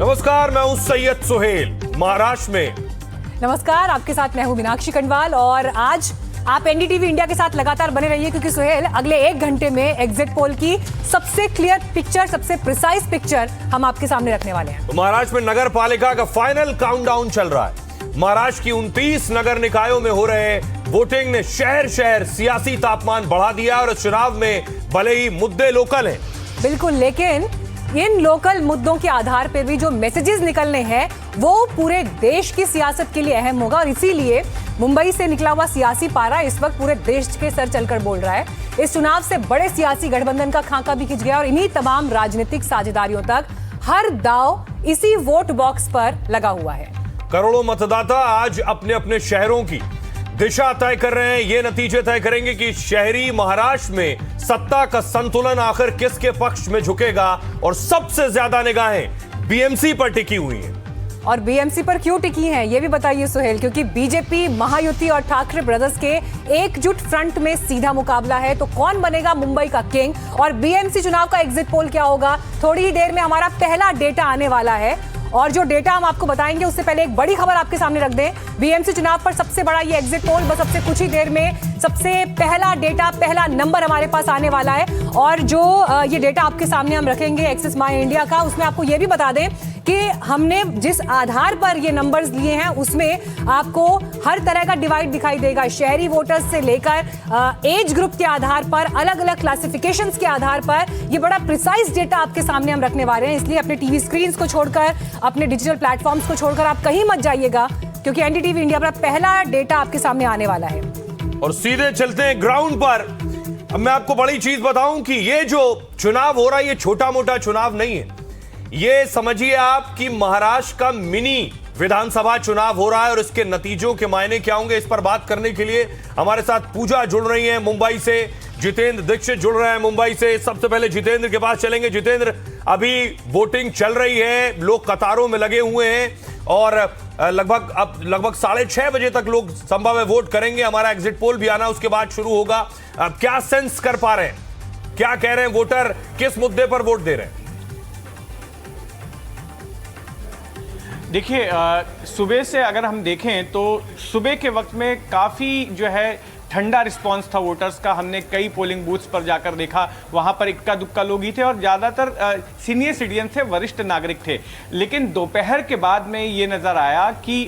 नमस्कार, मैं हूं सैयद सुहेल, महाराष्ट्र में। नमस्कार, आपके साथ मैं हूं मीनाक्षी कंडवाल और आज आप एनडीटीवी इंडिया के साथ लगातार बने रहिए क्योंकि सुहेल अगले 1 घंटे में एग्जिट पोल की सबसे क्लियर पिक्चर, सबसे प्रिसाइज पिक्चर हम आपके सामने रखने वाले हैं। तो महाराष्ट्र में नगर पालिका का फाइनल काउंटडाउन चल रहा है। महाराष्ट्र की 29 नगर निकायों में हो रहे वोटिंग ने शहर शहर सियासी तापमान बढ़ा दिया और इस चुनाव में भले ही मुद्दे लोकल हैं। बिल्कुल, लेकिन इन लोकल मुद्दों के आधार पर भी जो मैसेजेस निकलने हैं वो पूरे देश की सियासत के लिए अहम होगा और इसीलिए मुंबई से निकला हुआ सियासी पारा इस वक्त पूरे देश के सर चलकर बोल रहा है। इस चुनाव से बड़े सियासी गठबंधन का खाका भी खिंच गया और इन्हीं तमाम राजनीतिक साझेदारियों तक हर दांव इसी वोट बॉक्स पर लगा हुआ है। करोड़ों मतदाता आज अपने अपने शहरों की दिशा तय कर रहे हैं। ये नतीजे तय करेंगे कि शहरी महाराष्ट्र में सत्ता का संतुलन आखिर किसके पक्ष में झुकेगा और सबसे ज्यादा निगाहें बीएमसी पर टिकी हुई हैं। और बीएमसी पर क्यों टिकी हैं ये भी बताइए सुहेल, क्योंकि बीजेपी, महायुति और ठाकरे ब्रदर्स के एकजुट फ्रंट में सीधा मुकाबला है। तो कौन बनेगा मुंबई का किंग और बीएमसी चुनाव का एग्जिट पोल क्या होगा? थोड़ी ही देर में हमारा पहला डेटा आने वाला है और जो डेटा हम आपको बताएंगे उससे पहले एक बड़ी खबर आपके सामने रख दें। बीएमसी चुनाव पर सबसे बड़ा ये एग्जिट पोल बस अब से कुछ ही देर में सबसे पहला डेटा, पहला नंबर हमारे पास आने वाला है और जो ये डेटा आपके सामने हम रखेंगे एक्सिस माई इंडिया का, उसमें आपको ये भी बता दें कि हमने जिस आधार पर ये नंबर्स लिए हैं उसमें आपको हर तरह का डिवाइड दिखाई देगा। शहरी वोटर्स से लेकर एज ग्रुप के आधार पर, अलग अलग क्लासिफिकेशंस के आधार पर ये बड़ा प्रिसाइज डेटा आपके सामने हम रखने वाले हैं। इसलिए अपने टीवी स्क्रीन्स को छोड़कर, अपने डिजिटल प्लेटफॉर्म्स को छोड़कर आप कहीं मत जाइएगा क्योंकि एनडीटीवी इंडिया पर पहला डेटा आपके सामने आने वाला है। और सीधे चलते हैं ग्राउंड पर। अब मैं आपको बड़ी चीज बताऊं कि ये जो चुनाव हो रहा है ये छोटा मोटा चुनाव नहीं है। ये समझिए आप कि महाराष्ट्र का मिनी विधानसभा चुनाव हो रहा है और इसके नतीजों के मायने क्या होंगे, इस पर बात करने के लिए हमारे साथ पूजा जुड़ रही हैं मुंबई से, जितेंद्र दीक्षित जुड़ रहे हैं मुंबई से। सबसे पहले जितेंद्र के पास चलेंगे। जितेंद्र, अभी वोटिंग चल रही है, लोग कतारों में लगे हुए हैं और लगभग 6:30 बजे तक लोग संभव है वोट करेंगे। हमारा एग्जिट पोल भी आना उसके बाद शुरू होगा। अब क्या सेंस कर पा रहे हैं, क्या कह रहे हैं वोटर, किस मुद्दे पर वोट दे रहे हैं? देखिए, सुबह से अगर हम देखें तो सुबह के वक्त में काफ़ी जो है ठंडा रिस्पांस था वोटर्स का। हमने कई पोलिंग बूथ्स पर जाकर देखा, वहां पर इक्का दुक्का लोग ही थे और ज़्यादातर सीनियर सिटीजन थे, वरिष्ठ नागरिक थे। लेकिन दोपहर के बाद में ये नज़र आया कि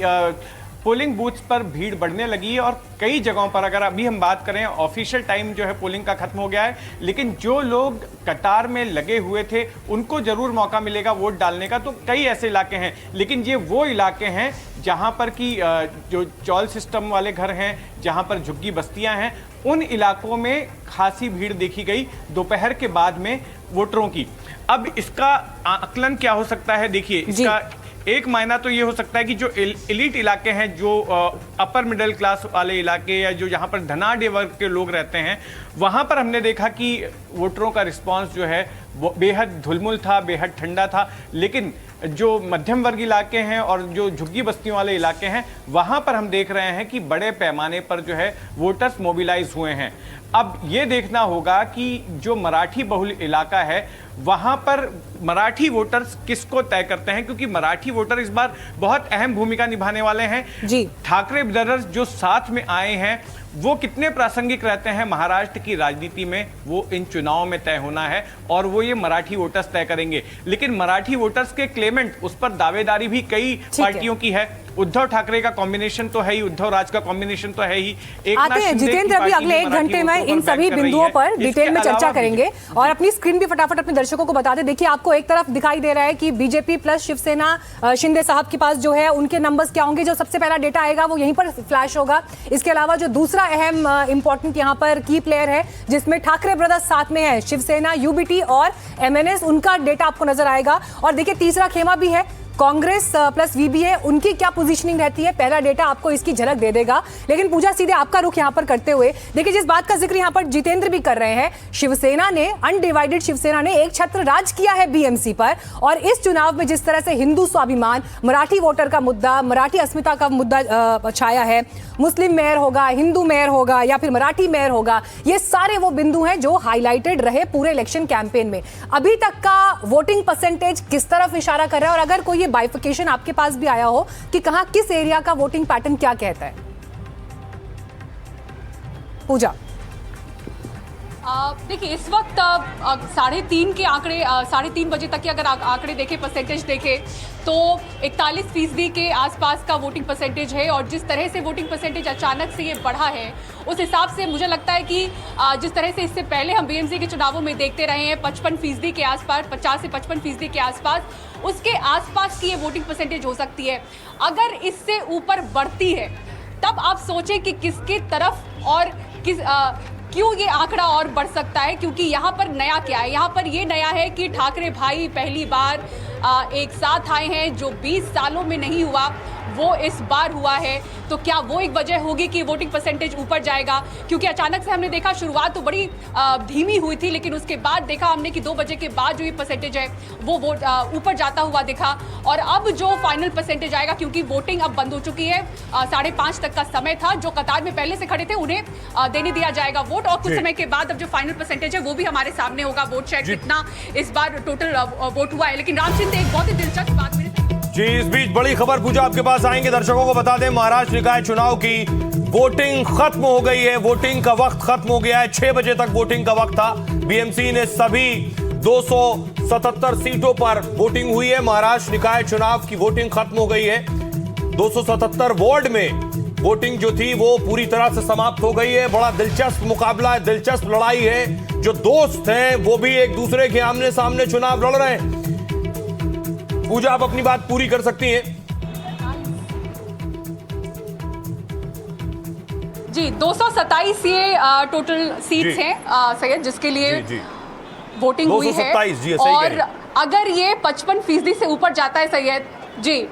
पोलिंग बूथ्स पर भीड़ बढ़ने लगी और कई जगहों पर, अगर अभी हम बात करें ऑफिशियल टाइम जो है पोलिंग का खत्म हो गया है, लेकिन जो लोग कतार में लगे हुए थे उनको ज़रूर मौका मिलेगा वोट डालने का। तो कई ऐसे इलाके हैं, लेकिन ये वो इलाके हैं जहां पर कि जो चौल सिस्टम वाले घर हैं, जहां पर झुग्गी बस्तियां हैं, उन इलाकों में खासी भीड़ देखी गई दोपहर के बाद में वोटरों की। अब इसका आकलन क्या हो सकता है? देखिए, इसका एक मायना तो ये हो सकता है कि जो एलिट इलाके हैं, जो अपर मिडिल क्लास वाले इलाके या जो जहाँ पर धनाढ़ वर्ग के लोग रहते हैं, वहाँ पर हमने देखा कि वोटरों का रिस्पांस जो है वो बेहद धुलमुल था, बेहद ठंडा था। लेकिन जो मध्यम वर्ग इलाके हैं और जो झुग्गी बस्तियों वाले इलाके हैं, वहाँ पर हम देख रहे हैं कि बड़े पैमाने पर जो है वोटर्स मोबिलाइज हुए हैं। अब ये देखना होगा कि जो मराठी बहुल इलाका है वहाँ पर मराठी वोटर्स किसको तय करते हैं, क्योंकि मराठी वोटर इस बार बहुत अहम भूमिका निभाने वाले हैं जी। ठाकरे ब्रदर्स जो साथ में आए हैं वो कितने प्रासंगिक रहते हैं महाराष्ट्र की राजनीति में, वो इन चुनावों में तय होना है और वो ये मराठी वोटर्स तय करेंगे। लेकिन मराठी वोटर्स के क्लेमेंट, उस पर दावेदारी भी कई पार्टियों की है। उद्धव ठाकरे का कॉम्बिनेशन तो है ही, उद्धव राज का कॉम्बिनेशन तो है ही। आते हैं जितेंद्र, अभी अगले 1 घंटे में इन सभी बिंदुओं पर डिटेल में चर्चा करेंगे और अपनी स्क्रीन भी फटाफट अपने दर्शकों को बता दें। देखिए, आपको एक तरफ दिखाई दे रहा है कि बीजेपी प्लस शिवसेना शिंदे साहब के पास जो है उनके नंबर्स क्या होंगे। जो सबसे पहला डेटा आएगा वो यहीं पर फ्लैश होगा। इसके अलावा जो दूसरा अहम इंपॉर्टेंट यहाँ पर की प्लेयर है जिसमें ठाकरे ब्रदर्स साथ में है, शिवसेना, यूबीटी और एमएनएस, उनका डेटा आपको नजर आएगा। और देखिए, तीसरा खेमा भी है, कांग्रेस प्लस वीबीए, उनकी क्या पोजीशनिंग रहती है, पहला डेटा आपको इसकी झलक दे देगा। लेकिन पूजा, सीधे आपका रुख यहां पर करते हुए देखिए, जिस बात का जिक्र यहां पर जितेंद्र भी कर रहे हैं, शिवसेना ने, अनडिवाइडेड शिवसेना ने एक छत्र राज किया है बीएमसी पर और इस चुनाव में जिस तरह से हिंदू स्वाभिमान, मराठी वोटर का मुद्दा, मराठी अस्मिता का मुद्दा छाया है, मुस्लिम मेयर होगा, हिंदू मेयर होगा या फिर मराठी मेयर होगा, ये सारे वो बिंदु हैं जो हाईलाइटेड रहे पूरे इलेक्शन कैंपेन में। अभी तक का वोटिंग परसेंटेज किस तरफ इशारा कर रहा है और अगर कोई ये बाइफिकेशन आपके पास भी आया हो कि कहां किस एरिया का वोटिंग पैटर्न क्या कहता है? पूजा, देखिए इस वक्त 3:30 के आंकड़े 3:30 बजे तक के अगर आंकड़े देखें, परसेंटेज देखें तो 41% के आसपास का वोटिंग परसेंटेज है। और जिस तरह से वोटिंग परसेंटेज अचानक से ये बढ़ा है, उस हिसाब से मुझे लगता है कि जिस तरह से इससे पहले हम बीएमसी के चुनावों में देखते रहे हैं 55% के आसपास, 50 से 55% के आसपास, उसके आसपास की ये वोटिंग परसेंटेज हो सकती है। अगर इससे ऊपर बढ़ती है तब आप सोचें कि किसके तरफ और क्यों ये आंकड़ा और बढ़ सकता है, क्योंकि यहाँ पर नया क्या है? यहाँ पर ये नया है कि ठाकरे भाई पहली बार एक साथ आए हैं, जो 20 सालों में नहीं हुआ वो इस बार हुआ है। तो क्या वो एक वजह होगी कि वोटिंग परसेंटेज ऊपर जाएगा? क्योंकि अचानक से हमने देखा शुरुआत तो बड़ी धीमी हुई थी, लेकिन उसके बाद देखा हमने कि 2 बजे के बाद जो ये परसेंटेज है वो ऊपर जाता हुआ दिखा। और अब जो फाइनल परसेंटेज आएगा, क्योंकि वोटिंग अब बंद हो चुकी है, 5:30 तक का समय था, जो कतार में पहले से खड़े थे उन्हें देने दिया जाएगा वोट। और कुछ समय के बाद अब जो फाइनल परसेंटेज है वो भी हमारे सामने होगा, वोट शेयर कितना इस बार टोटल वोट हुआ है। लेकिन राम सिंह, एक बहुत ही दिलचस्प बात मेरे जी, इस बीच बड़ी खबर पूजा आपके पास आएंगे। दर्शकों को बता दें, महाराष्ट्र निकाय चुनाव की वोटिंग खत्म हो गई है। वोटिंग का वक्त खत्म हो गया है। 6 बजे तक वोटिंग का वक्त था। बीएमसी ने सभी 277 सीटों पर वोटिंग हुई है। महाराष्ट्र निकाय चुनाव की वोटिंग खत्म हो गई है। 277 वार्ड में वोटिंग जो थी वो पूरी तरह से समाप्त हो गई है। बड़ा दिलचस्प मुकाबला है, दिलचस्प लड़ाई है। जो दोस्त हैं वो भी एक दूसरे के आमने सामने चुनाव लड़ रहे हैं। पूजा, आप अपनी बात पूरी कर सकती हैं। जी, 227 ये टोटल सीट्स हैं सैयद, जिसके लिए जी। वोटिंग हुई है। 227, जी, सही कह रही हैं। और अगर ये 55% से ऊपर जाता है सैयद जी,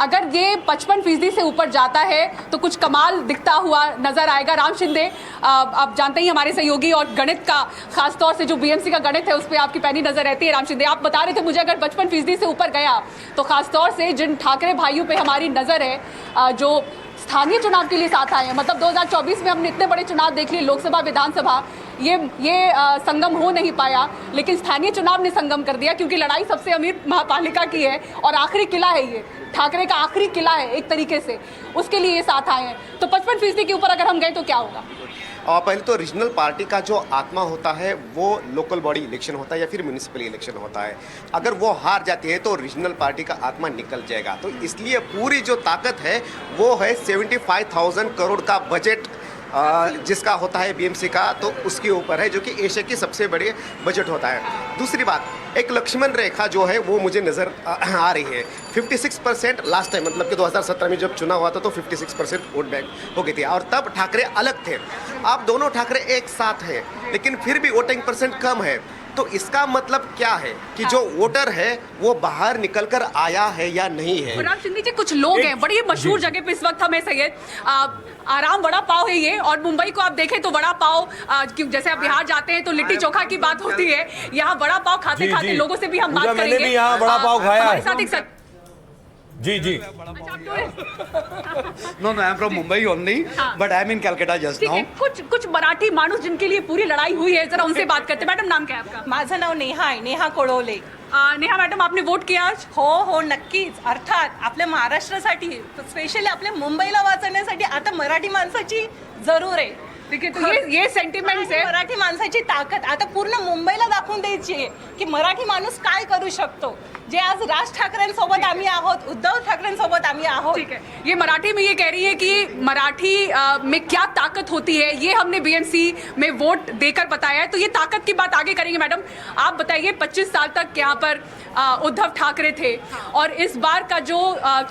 अगर ये 55% से ऊपर जाता है तो कुछ कमाल दिखता हुआ नजर आएगा। राम शिंदे, आप जानते ही हमारे सहयोगी और गणित का, खासतौर से जो बीएमसी का गणित है उस पर आपकी पैनी नजर रहती है। राम शिंदे, आप बता रहे थे मुझे अगर 55% से ऊपर गया तो खासतौर से जिन ठाकरे भाइयों पे हमारी नजर है, जो स्थानीय चुनाव के लिए साथ आए हैं, मतलब 2024 में हमने इतने बड़े चुनाव देख लिए, लोकसभा, विधानसभा, ये संगम हो नहीं पाया, लेकिन स्थानीय चुनाव ने संगम कर दिया, क्योंकि लड़ाई सबसे अमीर महापालिका की है और आखिरी किला है, ये ठाकरे का आखिरी किला है एक तरीके से, उसके लिए ये साथ आए हैं। तो 55% के ऊपर अगर हम गए तो क्या होगा? पहले तो रीजनल पार्टी का जो आत्मा होता है वो लोकल बॉडी इलेक्शन होता है या फिर म्यूनिसिपल इलेक्शन होता है। अगर वो हार जाती है तो रीजनल पार्टी का आत्मा निकल जाएगा। तो इसलिए पूरी जो ताकत है वो है 75,000 करोड़ का बजट जिसका होता है बीएमसी का, तो उसके ऊपर है, जो कि एशिया की सबसे बड़ी बजट होता है। दूसरी बात, एक लक्ष्मण रेखा जो है वो मुझे नज़र आ रही है। 56% लास्ट टाइम, मतलब कि 2017 में जब चुनाव हुआ था तो 56% वोट बैंक हो गई थी, और तब ठाकरे अलग थे। अब दोनों ठाकरे एक साथ हैं, लेकिन फिर भी वोटिंग परसेंट कम है। तो इसका मतलब क्या है कि जो वोटर है वो बाहर निकलकर आया है या नहीं है। राम शिंदे जी, कुछ लोग हैं बड़ी मशहूर जगह पे इस वक्त हमें सैयद, आराम वड़ा पाव है ये, और मुंबई को आप देखें तो वड़ा पाव, जैसे आप बिहार जाते हैं तो लिट्टी चोखा की बात होती है, यहाँ वड़ा पाव खाते खाते लोगों से भी हम बात करेंगे। मैंने भी यहाँ वड़ा पाव खाया है। हमारे साथ एक जी। No, I am from Mumbai only, but I am in Calcutta just ठीक now. है, कुछ मराठी माणूस जिनके लिए पूरी लड़ाई हुई है, जरा उनसे बात करते हैं। मैडम, नाम क्या है आपका? माझं नाव नेहा आहे, नेहा कोळवले. नेहा मॅडम, आपने वोट किया आज? हो नक्कीच. अर्थात आपल्या महाराष्ट्रासाठी, स्पेशली आपल्या मुंबईला वाचवण्यासाठी आता मराठी माणसाची जरूर आहे. ठीक है, तो ये सेंटिमेंट्स है, मराठी माणसाची ताकद आता पूर्ण मुंबईला दाखवून द्यायची आहे की मराठी माणूस काय करू शकतो. जे आज राज ठाकरेंसोबत आम्ही आहोत, उद्धव ठाकरेंसोबत आम्ही आहोत. ठीक है, ये मराठी में ये कह रही है कि मराठी में क्या ताकत होती है, ये हमने बीएमसी में वोट देकर बताया है। तो ये ताकत की बात आगे करेंगे। मैडम, आप बताइए, 25 साल तक यहाँ पर उद्धव ठाकरे थे, और इस बार का जो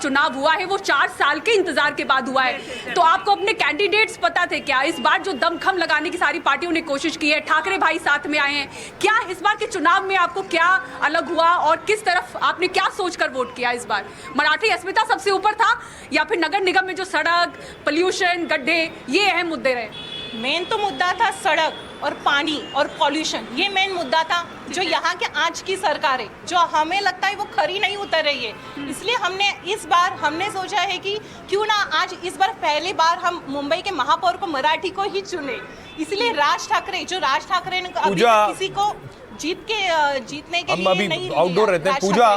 चुनाव हुआ है वो 4 साल के इंतजार के बाद हुआ है। तो आपको अपने कैंडिडेट्स पता थे क्या? इस बार जो दमखम लगाने की सारी पार्टियों ने कोशिश की है, ठाकरे भाई साथ में आए हैं, क्या इस बार के चुनाव में आपको क्या अलग हुआ और किस तरफ आपने क्या सोचकर वोट किया? इस बार मराठी अस्मिता सबसे ऊपर था, या फिर नगर निगम में जो सड़क, पोल्यूशन, गड्ढे, ये अहम मुद्दे रहे? मेन तो मुद्दा था सड़क और पानी और पॉल्यूशन, ये मेन मुद्दा था जो यहाँ के आज की सरकार है, जो हमें लगता है वो खरी नहीं उतर रही है। इसलिए हमने इस बार सोचा है कि क्यों ना आज इस बार पहली बार हम मुंबई के महापौर को मराठी को ही चुने। इसलिए राज ठाकरे ने अभी किसी को जीतने के लिए अभी नहीं आउटडोर रहते हैं। पूजा,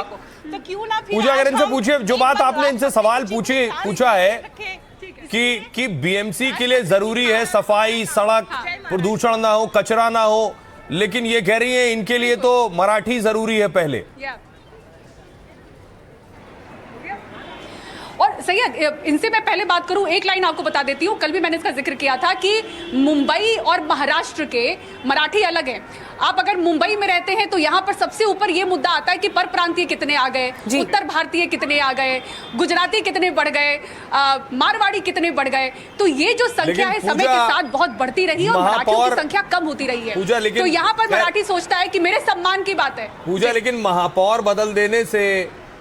तो क्यों ना फिर पूजा, आज अगर इनसे हम पूछिए, जो एक बात बार आपने इनसे सवाल पूछा है कि बीएमसी के लिए जरूरी है सफाई, सड़क, प्रदूषण ना हो, कचरा ना हो, लेकिन ये कह रही है इनके लिए तो मराठी जरूरी है पहले। और सही है, इनसे मैं पहले बात करूं, एक लाइन आपको बता देती हूं, कल भी मैंने इसका जिक्र किया था कि मुंबई और महाराष्ट्र के मराठी अलग हैं। आप अगर मुंबई में रहते हैं तो यहाँ पर सबसे ऊपर ये मुद्दा आता है कि पर प्रांतीय कितने आ गए, उत्तर भारतीय कितने आ गए, गुजराती कितने बढ़ गए, मारवाड़ी कितने बढ़ गए। तो ये जो संख्या है समय के साथ बहुत बढ़ती रही है और मराठियों की संख्या कम होती रही है। तो यहाँ पर मराठी सोचता है कि मेरे सम्मान की बात है। पूजा, लेकिन महापौर बदल देने से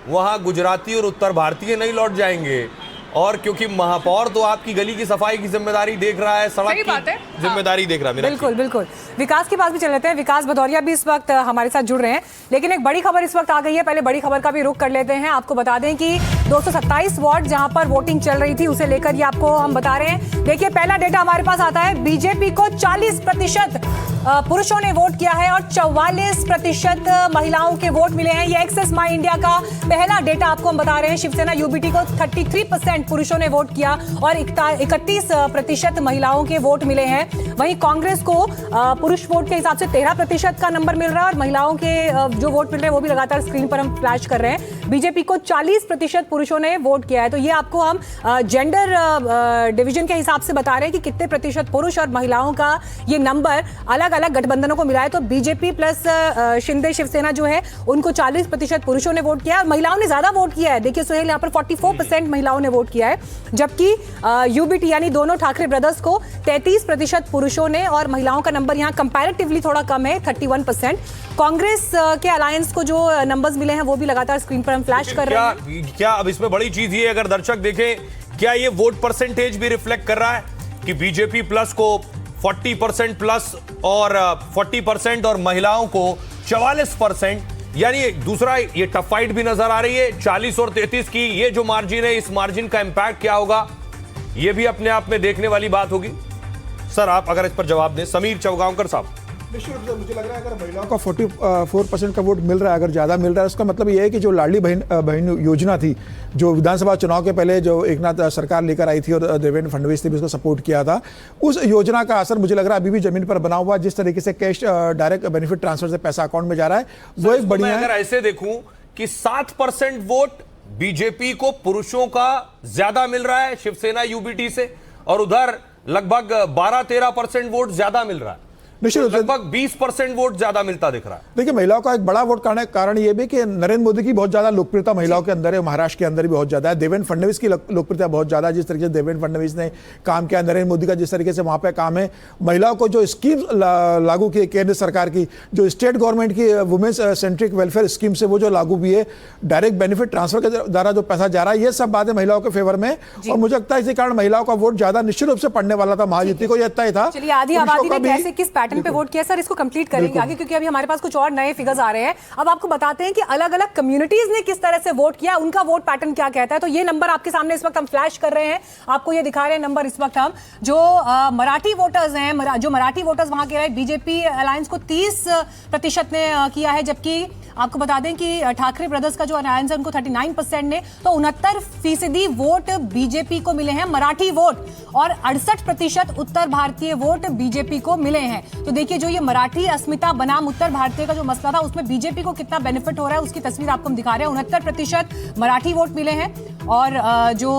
वहां गुजराती और उत्तर भारतीय नहीं लौट जाएंगे, और क्योंकि महापौर तो आपकी गली की सफाई की जिम्मेदारी देख रहा है, सड़क की जिम्मेदारी देख रहा है। बिल्कुल बिल्कुल। विकास के पास भी चल लेते हैं। विकास भदौरिया भी इस वक्त हमारे साथ जुड़ रहे हैं, लेकिन एक बड़ी खबर इस वक्त आ गई है। पहले बड़ी खबर का भी रुख कर लेते हैं। आपको बता दें कि 227 वार्ड जहां पर वोटिंग चल रही थी, उसे लेकर ये आपको हम बता रहे हैं। देखिए, पहला डेटा हमारे पास आता है, बीजेपी को 40% पुरुषों ने वोट किया है और 44% महिलाओं के वोट मिले हैं। ये एक्सेस माई इंडिया का पहला डेटा आपको हम बता रहे हैं। शिवसेना यूबीटी को 33% पुरुषों ने वोट किया और 31% महिलाओं के वोट मिले हैं। वहीं कांग्रेस को पुरुष वोट के हिसाब से 13% का नंबर मिल रहा है और महिलाओं के जो वोट मिल रहे हैं वो भी लगातार स्क्रीन पर हम फ्लैश कर रहे हैं। बीजेपी को 40% पुरुषों ने वोट किया है। तो ये आपको हम जेंडर डिवीजन के हिसाब से बता रहे हैं कि कितने प्रतिशत पुरुष और महिलाओं का ये नंबर अलग अलग गठबंधनों को मिला है। तो बीजेपी प्लस शिंदे शिवसेना जो है उनको 40% पुरुषों ने वोट किया और महिलाओं ने ज्यादा वोट किया है। देखिए सुहेल, यहाँ पर 44% महिलाओं ने वोट किया है, जबकि यूबीटी यानी दोनों ठाकरे ब्रदर्स को 33% पुरुषों ने और महिलाओं का नंबर यहाँ कंपैरेटिवली थोड़ा कम है, 31%। कांग्रेस के अलायंस को जो नंबर्स मिले हैं वो भी लगातार स्क्रीन पर हम फ्लैश कर रहे हैं। क्या अब इसमें बड़ी चीज ये, अगर दर्शक देखें, क्या ये वोट परसेंटेज भी रिफ्लेक्ट कर रहा है कि बीजेपी प्लस को 40% प्लस और 40% और महिलाओं को 44%, यानी दूसरा ये टफ फाइट भी नजर आ रही है 40 और 33 की। ये जो मार्जिन है, इस मार्जिन का इंपैक्ट क्या होगा, ये भी अपने आप में देखने वाली बात होगी। सर, आप अगर इस पर जवाब दें। समीर चौगांवकर साहब। निश्चित रूप से मुझे लग रहा है अगर महिलाओं का 44% का वोट मिल रहा है, अगर ज़्यादा मिल रहा है, उसका मतलब ये है कि जो लाडली बहन योजना थी, जो विधानसभा चुनाव के पहले जो एकनाथ सरकार लेकर आई थी और देवेंद्र फडणवीस ने भी उसको सपोर्ट किया था, उस योजना का असर मुझे लग रहा है अभी भी जमीन पर बना हुआ। जिस तरीके से कैश डायरेक्ट बेनिफिट ट्रांसफर से पैसा अकाउंट में जा रहा है, वो एक बढ़िया है। अगर ऐसे देखूं कि 7% वोट बीजेपी को पुरुषों का ज्यादा मिल रहा है शिवसेना यूबीटी से, और उधर लगभग 12-13% वोट ज्यादा मिल रहा है, निश्चित रूप से लगभग 20% वोट ज्यादा मिलता दिख रहा है। देखिए, महिलाओं का एक बड़ा वोट कारण ये भी कि नरेंद्र मोदी की बहुत ज्यादा लोकप्रियता महिलाओं के अंदर है, महाराष्ट्र के अंदर भी बहुत ज्यादा है। देवेंद्र फडणवीस की लोकप्रियता बहुत ज्यादा है। जिस तरीके से देवेंद्र फडणवीस ने काम किया, नरेंद्र मोदी का जिस तरीके से वहां पे काम है, महिलाओं को जो स्कीम लागू की केंद्र सरकार की, जो स्टेट गवर्नमेंट की वुमेन्स सेंट्रिक वेलफेयर स्कीम से वो जो लागू भी है, डायरेक्ट बेनिफिट ट्रांसफर के द्वारा जो पैसा जा रहा है, ये सब बातें महिलाओं के फेवर में, और मुझे लगता है इसी कारण महिलाओं का वोट ज्यादा निश्चित रूप से पड़ने वाला था। महायुति को यह तय था। चलिए, आधी आबादी ने कैसे किस पैटर्न पे वोट किया, सर इसको कंप्लीट करेंगे आगे, क्योंकि अभी हमारे पास कुछ और नए फिगर्स आ रहे हैं। अब आपको बताते हैं कि अलग अलग कम्युनिटीज ने किस तरह से वोट किया, उनका वोट पैटर्न क्या कहता है। तो ये नंबर आपके सामने इस वक्त हम फ्लैश कर रहे हैं, आपको ये दिखा रहे हैं नंबर इस वक्त हम, जो मराठी वोटर्स हैं, जो मराठी वोटर्स वहां के बीजेपी अलायंस को 30% ने किया है, जबकि आपको बता दें कि ठाकरे ब्रदर्स का जो अलायंस है उनको 39% ने, तो 69% वोट बीजेपी को मिले हैं मराठी वोट, और 68% उत्तर भारतीय वोट बीजेपी को मिले हैं। तो देखिए, जो ये मराठी अस्मिता बनाम उत्तर भारतीय का जो मसला था, उसमें बीजेपी को कितना बेनिफिट हो रहा है उसकी तस्वीर आपको हम दिखा रहे हैं। 69% मराठी वोट मिले हैं और जो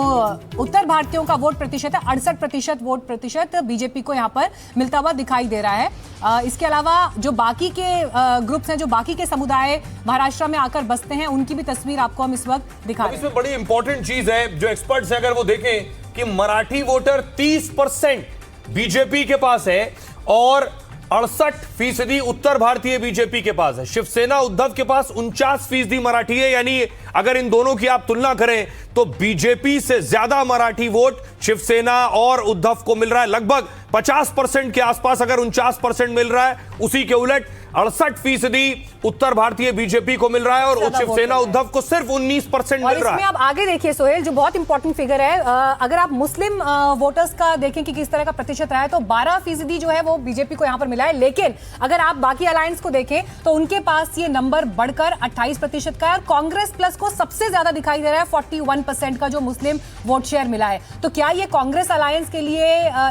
उत्तर भारतीयों का वोट प्रतिशत है, 68% वोट प्रतिशत बीजेपी को यहाँ पर मिलता हुआ दिखाई दे रहा है। इसके अलावा जो बाकी के ग्रुप्स हैं, जो बाकी के समुदाय महाराष्ट्र में आकर बसते हैं, उनकी भी तस्वीर आपको हम इस वक्त दिखा रहे हैं। इसमें बड़ी इंपॉर्टेंट चीज है, जो एक्सपर्ट्स हैं अगर वो देखें कि मराठी वोटर 30% बीजेपी के पास है और 68% उत्तर भारतीय बीजेपी के पास है। शिवसेना उद्धव के पास 49% मराठी है, यानी अगर इन दोनों की आप तुलना करें तो बीजेपी से ज्यादा मराठी वोट शिवसेना और उद्धव को मिल रहा है। लगभग 50% के आसपास अगर 49% मिल रहा है, उसी के उलट 68% उत्तर भारतीय बीजेपी को मिल रहा है और शिवसेना उद्धव को सिर्फ 19% मिल रहा है। इसमें आप आगे देखिए सोहेल, जो बहुत इंपॉर्टेंट फिगर है, अगर आप मुस्लिम वोटर्स का देखें कि किस तरह का प्रतिशत रहा है, तो 12% जो है वो बीजेपी को यहां पर मिला है। लेकिन अगर आप बाकी अलायंस को देखें तो उनके पास ये नंबर बढ़कर 28% का है और कांग्रेस प्लस को सबसे ज्यादा दिखाई दे रहा है 41% का जो मुस्लिम वोट शेयर मिला है। तो क्या ये कांग्रेस अलायंस के लिए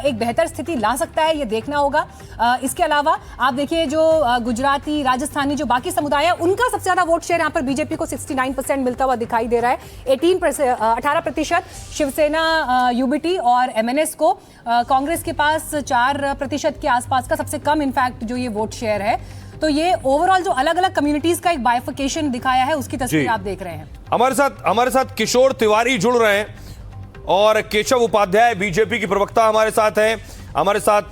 एक बेहतर स्थिति ला सकता है, ये देखना होगा। इसके अलावा आप देखिए जो गुजराती, राजस्थानी जो बाकी समुदाय है, उनका सबसे ज्यादा वोट शेयर यहां पर बीजेपी को 69% मिलता हुआ दिखाई दे रहा है। 18% शिवसेना, यूबीटी और एमएनएस को, कांग्रेस के पास 4% के आसपास का सबसे कम इनफैक्ट जो ये वोट शेयर है। तो ये ओवरऑल जो अलग अलग कम्युनिटीज का एक बाइफिकेशन दिखाया है, उसकी तस्वीर आप देख रहे हैं। हमारे साथ किशोर तिवारी जुड़ रहे हैं और केशव उपाध्याय बीजेपी की प्रवक्ता हमारे साथ हैं। हमारे साथ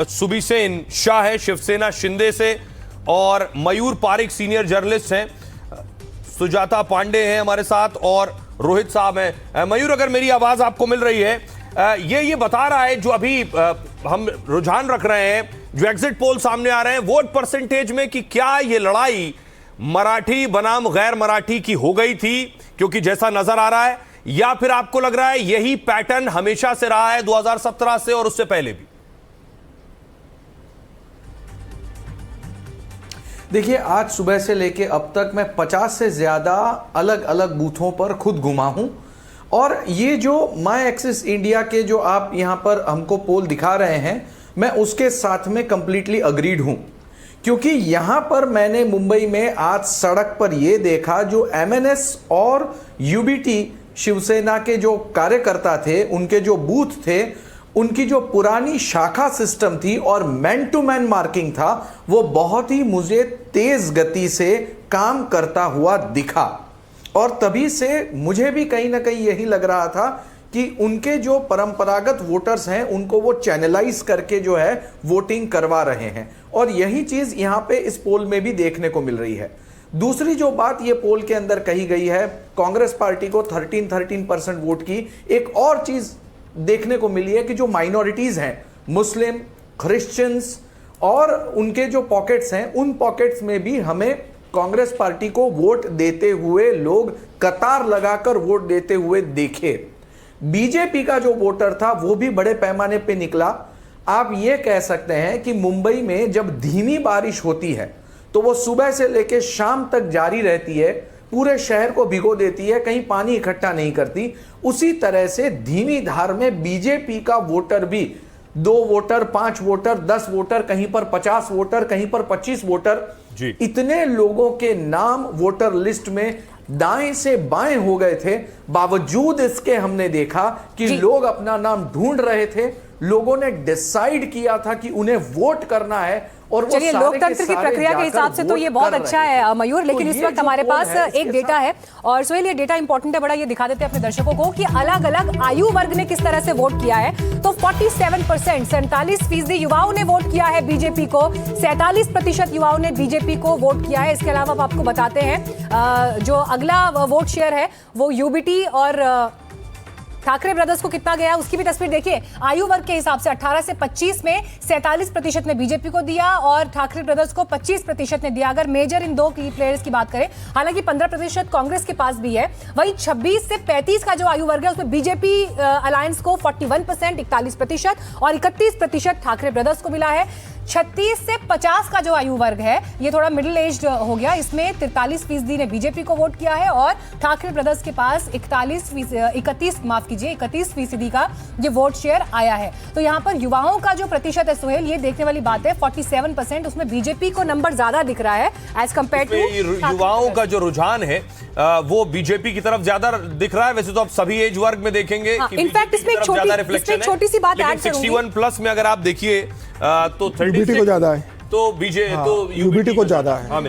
सुबीसेन शाह है शिवसेना शिंदे से, और मयूर पारिक सीनियर जर्नलिस्ट हैं, सुजाता पांडे हैं हमारे साथ, और रोहित साहब हैं। मयूर, अगर मेरी आवाज आपको मिल रही है, ये बता रहा है जो अभी हम रुझान रख रहे हैं, जो एग्जिट पोल सामने आ रहे हैं वोट परसेंटेज में, कि क्या ये लड़ाई मराठी बनाम गैर मराठी की हो गई थी, क्योंकि जैसा नजर आ रहा है, या फिर आपको लग रहा है यही पैटर्न हमेशा से रहा है 2017 से और उससे पहले भी? देखिए, आज सुबह से लेके अब तक मैं 50 से ज्यादा अलग अलग बूथों पर खुद घुमा हूं, और ये जो माई एक्सिस इंडिया के जो आप यहां पर हमको पोल दिखा रहे हैं, मैं उसके साथ में कंप्लीटली अग्रीड हूं। क्योंकि यहां पर मैंने मुंबई में आज सड़क पर यह देखा, जो एमएनएस और यूबीटी शिवसेना के जो कार्यकर्ता थे, उनके जो बूथ थे, उनकी जो पुरानी शाखा सिस्टम थी और मैन टू मैन मार्किंग था, वो बहुत ही मुझे तेज गति से काम करता हुआ दिखा। और तभी से मुझे भी कहीं ना कहीं यही लग रहा था कि उनके जो परंपरागत वोटर्स हैं, उनको वो चैनलाइज करके जो है वोटिंग करवा रहे हैं। और यही चीज यहां पे इस पोल में भी देखने को मिल रही है। दूसरी जो बात ये पोल के अंदर कही गई है, कांग्रेस पार्टी को 13% वोट की, एक और चीज देखने को मिली है कि जो माइनॉरिटीज हैं, मुस्लिम, क्रिश्चियंस और उनके जो पॉकेट्स हैं, उन पॉकेट्स में भी हमें कांग्रेस पार्टी को वोट देते हुए लोग कतार लगाकर वोट देते हुए देखे। बीजेपी का जो वोटर था वो भी बड़े पैमाने पे निकला। आप ये कह सकते हैं कि मुंबई में जब धीमी बारिश होती है तो वो सुबह से लेकर शाम तक जारी रहती है, पूरे शहर को भिगो देती है, कहीं पानी इकट्ठा नहीं करती। उसी तरह से धीमी धार में बीजेपी का वोटर भी 2 वोटर, 5 वोटर, 10 वोटर, कहीं पर 50 वोटर, कहीं पर 25 वोटर, इतने लोगों के नाम वोटर लिस्ट में दाएं से बाएं हो गए थे। बावजूद इसके हमने देखा कि लोग अपना नाम ढूंढ रहे थे, लोगों ने डिसाइड किया था कि उन्हें वोट करना है। और चलिए, लोकतंत्र की प्रक्रिया के हिसाब से तो ये बहुत अच्छा है मयूर, लेकिन इस वक्त हमारे पास एक डेटा है, और सोहेल ये डेटा इंपॉर्टेंट है बड़ा, ये दिखा देते हैं अपने दर्शकों को कि अलग अलग आयु वर्ग ने किस तरह से वोट किया है। तो 47%, 47% युवाओं ने वोट किया है बीजेपी को, 47% युवाओं ने बीजेपी को वोट किया है। इसके अलावा आप आपको बताते हैं जो अगला वोट शेयर है वो यूबीटी और ठाकरे ब्रदर्स को कितना गया, उसकी भी तस्वीर देखिए। आयु वर्ग के हिसाब से 18 से 25 में 47% ने बीजेपी को दिया और ठाकरे ब्रदर्स को 25% ने दिया। अगर मेजर इन दो की प्लेयर्स की बात करें, हालांकि 15% कांग्रेस के पास भी है। वहीं 26 से 35 का जो आयु वर्ग है उसमें बीजेपी अलायंस को 41%, 41% और 31% ठाकरे ब्रदर्स को मिला है। 36 से 50 का जो आयु वर्ग है ये थोड़ा मिडिल एज्ड हो गया, इसमें 43% ने बीजेपी को वोट किया है और ठाकरे ब्रदर्स के पास 31% का ये वोट शेयर आया है। तो यहाँ पर युवाओं का जो प्रतिशत है सोहेल, ये देखने वाली बात है, 47%, उसमें बीजेपी को नंबर ज्यादा दिख रहा है एज कंपेयर टू युवाओं का जो रुझान है वो बीजेपी की तरफ ज्यादा दिख रहा है। वैसे तो आप सभी एज वर्ग में देखेंगे कि इनफैक्ट इसमें एक छोटी सी बात ऐड करूंगी, 61 प्लस में अगर आप देखिए तो यूबीटी को ज्यादा है, तो यूबीटी को ज्यादा है। हाँ,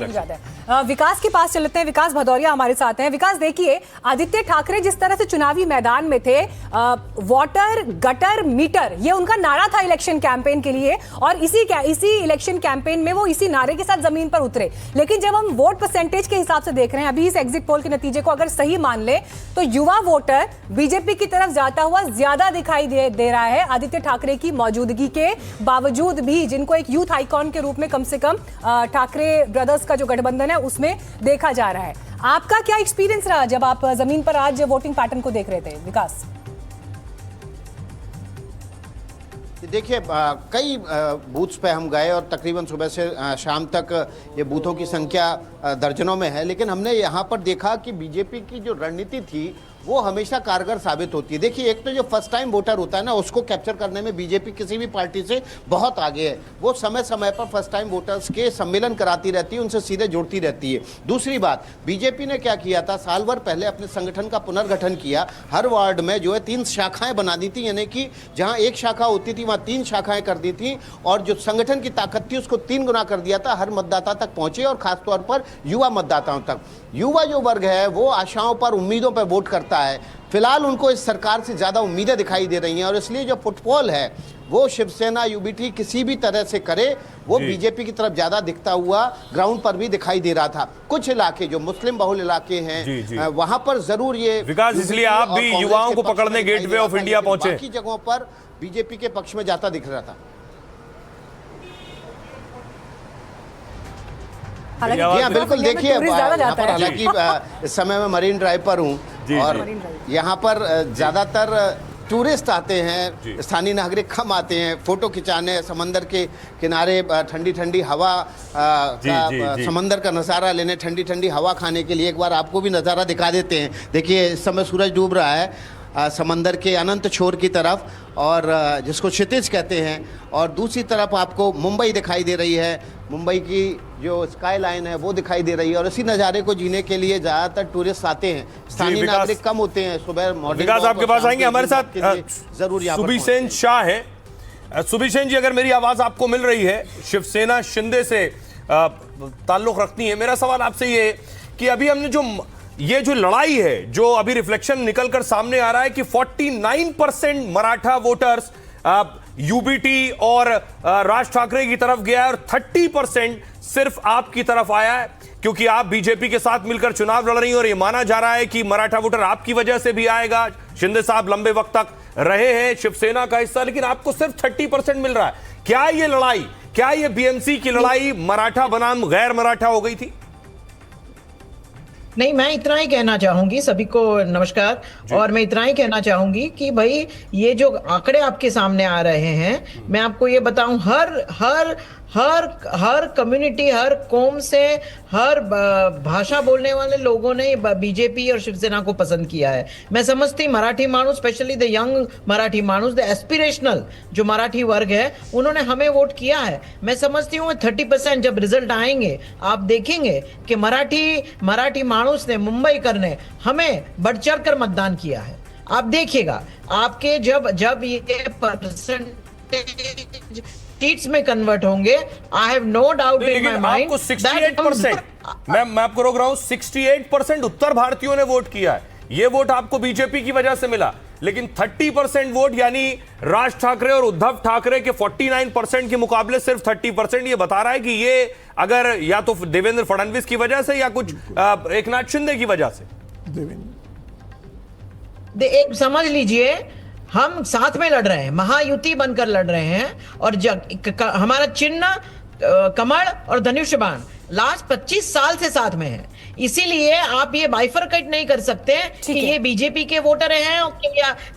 विकास के पास चलते हैं। विकास भदौरिया हमारे साथ हैं। विकास, देखिए, आदित्य ठाकरे जिस तरह से चुनावी मैदान में थे, वाटर गटर मीटर, ये उनका नारा था इलेक्शन कैंपेन के लिए, और इसी इलेक्शन कैंपेन में वो इसी नारे के साथ जमीन पर उतरे। लेकिन जब हम वोट परसेंटेज के हिसाब से देख रहे हैं, अभी इस एग्जिट पोल के नतीजे को अगर सही मान ले, तो युवा वोटर बीजेपी की तरफ जाता हुआ ज्यादा दिखाई दे रहा है आदित्य ठाकरे की मौजूदगी के बावजूद भी, जिनको एक यूथ आइकॉन के रूप में कम से कम ठाकरे ब्रदर्स का जो गठबंधन है उसमें देखा जा रहा है। आपका क्या एक्सपीरियंस रहा जब आप जमीन पर आज वोटिंग पैटर्न को देख रहे थे, विकास? देखिए, कई बूथ्स पे हम गए और तकरीबन सुबह से शाम तक ये बूथों की संख्या दर्जनों में है, लेकिन हमने यहाँ पर देखा कि बीजेपी की जो रणनीति थी वो हमेशा कारगर साबित होती है। देखिए, एक तो जो फर्स्ट टाइम वोटर होता है ना, उसको कैप्चर करने में बीजेपी किसी भी पार्टी से बहुत आगे है। वो समय समय पर फर्स्ट टाइम वोटर्स के सम्मेलन कराती रहती है, उनसे सीधे जुड़ती रहती है। दूसरी बात, बीजेपी ने क्या किया था, साल भर पहले अपने संगठन का पुनर्गठन किया। हर वार्ड में जो है 3 शाखाएं बना दी थी, यानी कि जहां 1 शाखा होती थी वहां 3 शाखाएं कर दी थी, और जो संगठन की ताकत थी उसको 3 गुना कर दिया था। हर मतदाता तक पहुंचे, और खासतौर पर युवा मतदाताओं तक। युवा जो वर्ग है वो आशाओं पर, उम्मीदों पर वोट करता है। फिलहाल उनको इस सरकार से ज़्यादा उम्मीदें दिखाई दे रही हैं, और इसलिए जो फुटफॉल है वो शिवसेना यूबीटी किसी भी तरह से करे, वो बीजेपी की तरफ ज़्यादा दिखता हुआ ग्राउंड पर भी दिखाई दे रहा था। कुछ इलाके जो मुस्लिम बहुल इलाके हैं वहां पर जरूर ये विकास, इसलिए आप भी युवाओं को पकड़ने गेटवे ऑफ इंडिया पहुंचे। बाकी जगहों पर बीजेपी के पक्ष में जाता दिख रहा था। जी हाँ, बिल्कुल। देखिए, यहाँ पर हालांकि इस समय मैं मरीन ड्राइव पर हूँ, और यहाँ पर ज़्यादातर टूरिस्ट आते हैं, स्थानीय नागरिक कम आते हैं फोटो खिंचाने, समंदर के किनारे ठंडी ठंडी हवा समंदर का नज़ारा लेने, ठंडी ठंडी हवा खाने के लिए। एक बार आपको भी नज़ारा दिखा देते हैं। देखिए, इस समय सूरज डूब रहा है समंदर के अनंत छोर की तरफ, और जिसको क्षितिज कहते हैं, और दूसरी तरफ आपको मुंबई दिखाई दे रही है। मुंबई की जो स्काई लाइन है वो दिखाई दे रही है, और इसी नज़ारे को जीने के लिए ज़्यादातर टूरिस्ट आते हैं। स्थानीय नागरिक कम होते हैं। सुबह मॉर्निंग विकास आपके पास आएंगे, हमारे साथ जरूर सुबीसेन शाह है। सुबीसेन जी, अगर मेरी आवाज आपको मिल रही है, शिवसेना शिंदे से ताल्लुक रखती है, मेरा सवाल आपसे ये है कि अभी हमने ये जो लड़ाई है, जो अभी रिफ्लेक्शन निकलकर सामने आ रहा है कि 49% मराठा वोटर्स यूबीटी और राज ठाकरे की तरफ गया है, और 30% सिर्फ आपकी तरफ आया है, क्योंकि आप बीजेपी के साथ मिलकर चुनाव लड़ रही हैं, और ये माना जा रहा है कि मराठा वोटर आपकी वजह से भी आएगा। शिंदे साहब लंबे वक्त तक रहे हैं शिवसेना का हिस्सा, लेकिन आपको सिर्फ 30% मिल रहा है। क्या ये लड़ाई, क्या ये बीएमसी की लड़ाई मराठा बनाम गैर मराठा हो गई थी? नहीं, मैं इतना ही कहना चाहूंगी, सभी को नमस्कार, और मैं इतना ही कहना चाहूंगी कि भाई ये जो आंकड़े आपके सामने आ रहे हैं, मैं आपको ये बताऊं, हर कम्युनिटी, हर कौम से, हर भाषा बोलने वाले लोगों ने बीजेपी और शिवसेना को पसंद किया है। मैं समझती मराठी मानुस, स्पेशली द यंग मराठी मानुस, द एस्पिरेशनल जो मराठी वर्ग है, उन्होंने हमें वोट किया है। मैं समझती हूँ 30% जब रिजल्ट आएंगे आप देखेंगे कि मराठी मानुस ने, मुंबई करने हमें बढ़ चढ़ कर मतदान किया है। आप देखिएगा, आपके जब ये परसेंटेज सीट्स में कन्वर्ट होंगे, I have no doubt in my mind. 68%, मैं आपको रोक रहा हूं, 68% उत्तर भारतीयों ने वोट किया है। ये वोट आपको बीजेपी की वजह से मिला, लेकिन 30% वोट, यानी राज ठाकरे और उद्धव ठाकरे के 49% के मुकाबले सिर्फ 30%, ये बता रहा है कि ये अगर या तो देवेंद्र फडणवीस की वजह से या कुछ एकनाथ शिंदे की वजह से। एक समझ लीजिए, हम साथ में लड़ रहे हैं, महायुति बनकर लड़ रहे हैं, और हमारा चिन्ह कमल और धनुष्य बाण लास्ट 25 साल से साथ में है। इसीलिए आप ये बाइफरकेट नहीं कर सकते कि ये बीजेपी के वोटर हैं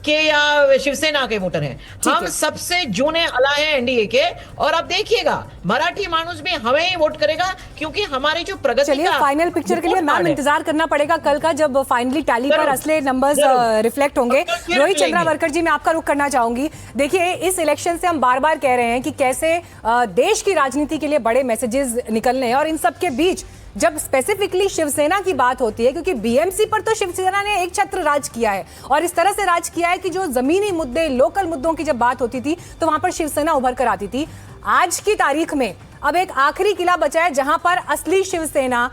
या शिवसेना के वोटर हैं। हम सबसे जूने अला हैं एनडीए के, और आप देखिएगा मराठी मानुस भी हमें ही वोट करेगा, क्योंकि हमारी जो प्रगति का फाइनल पिक्चर के लिए मैम इंतजार करना पड़ेगा कल का, जब फाइनली टैली पर असली नंबर्स रिफ्लेक्ट होंगे। रोहित चंद्रावरकर जी, मैं आपका रुख करना चाहूंगी। देखिए, इस इलेक्शन से हम बार बार कह रहे हैं कि कैसे देश की राजनीति के लिए बड़े मैसेजेस निकलने हैं, और इन सबके बीच जब स्पेसिफिकली शिवसेना की बात होती है, क्योंकि बीएमसी पर तो शिवसेना ने एक छत्र राज किया है, और इस तरह से राज किया है कि जो जमीनी मुद्दे, लोकल मुद्दों की जब बात होती थी तो वहां पर शिवसेना उभर कर आती थी। आज की तारीख में अब एक आखिरी किला बचा है जहां पर असली शिवसेना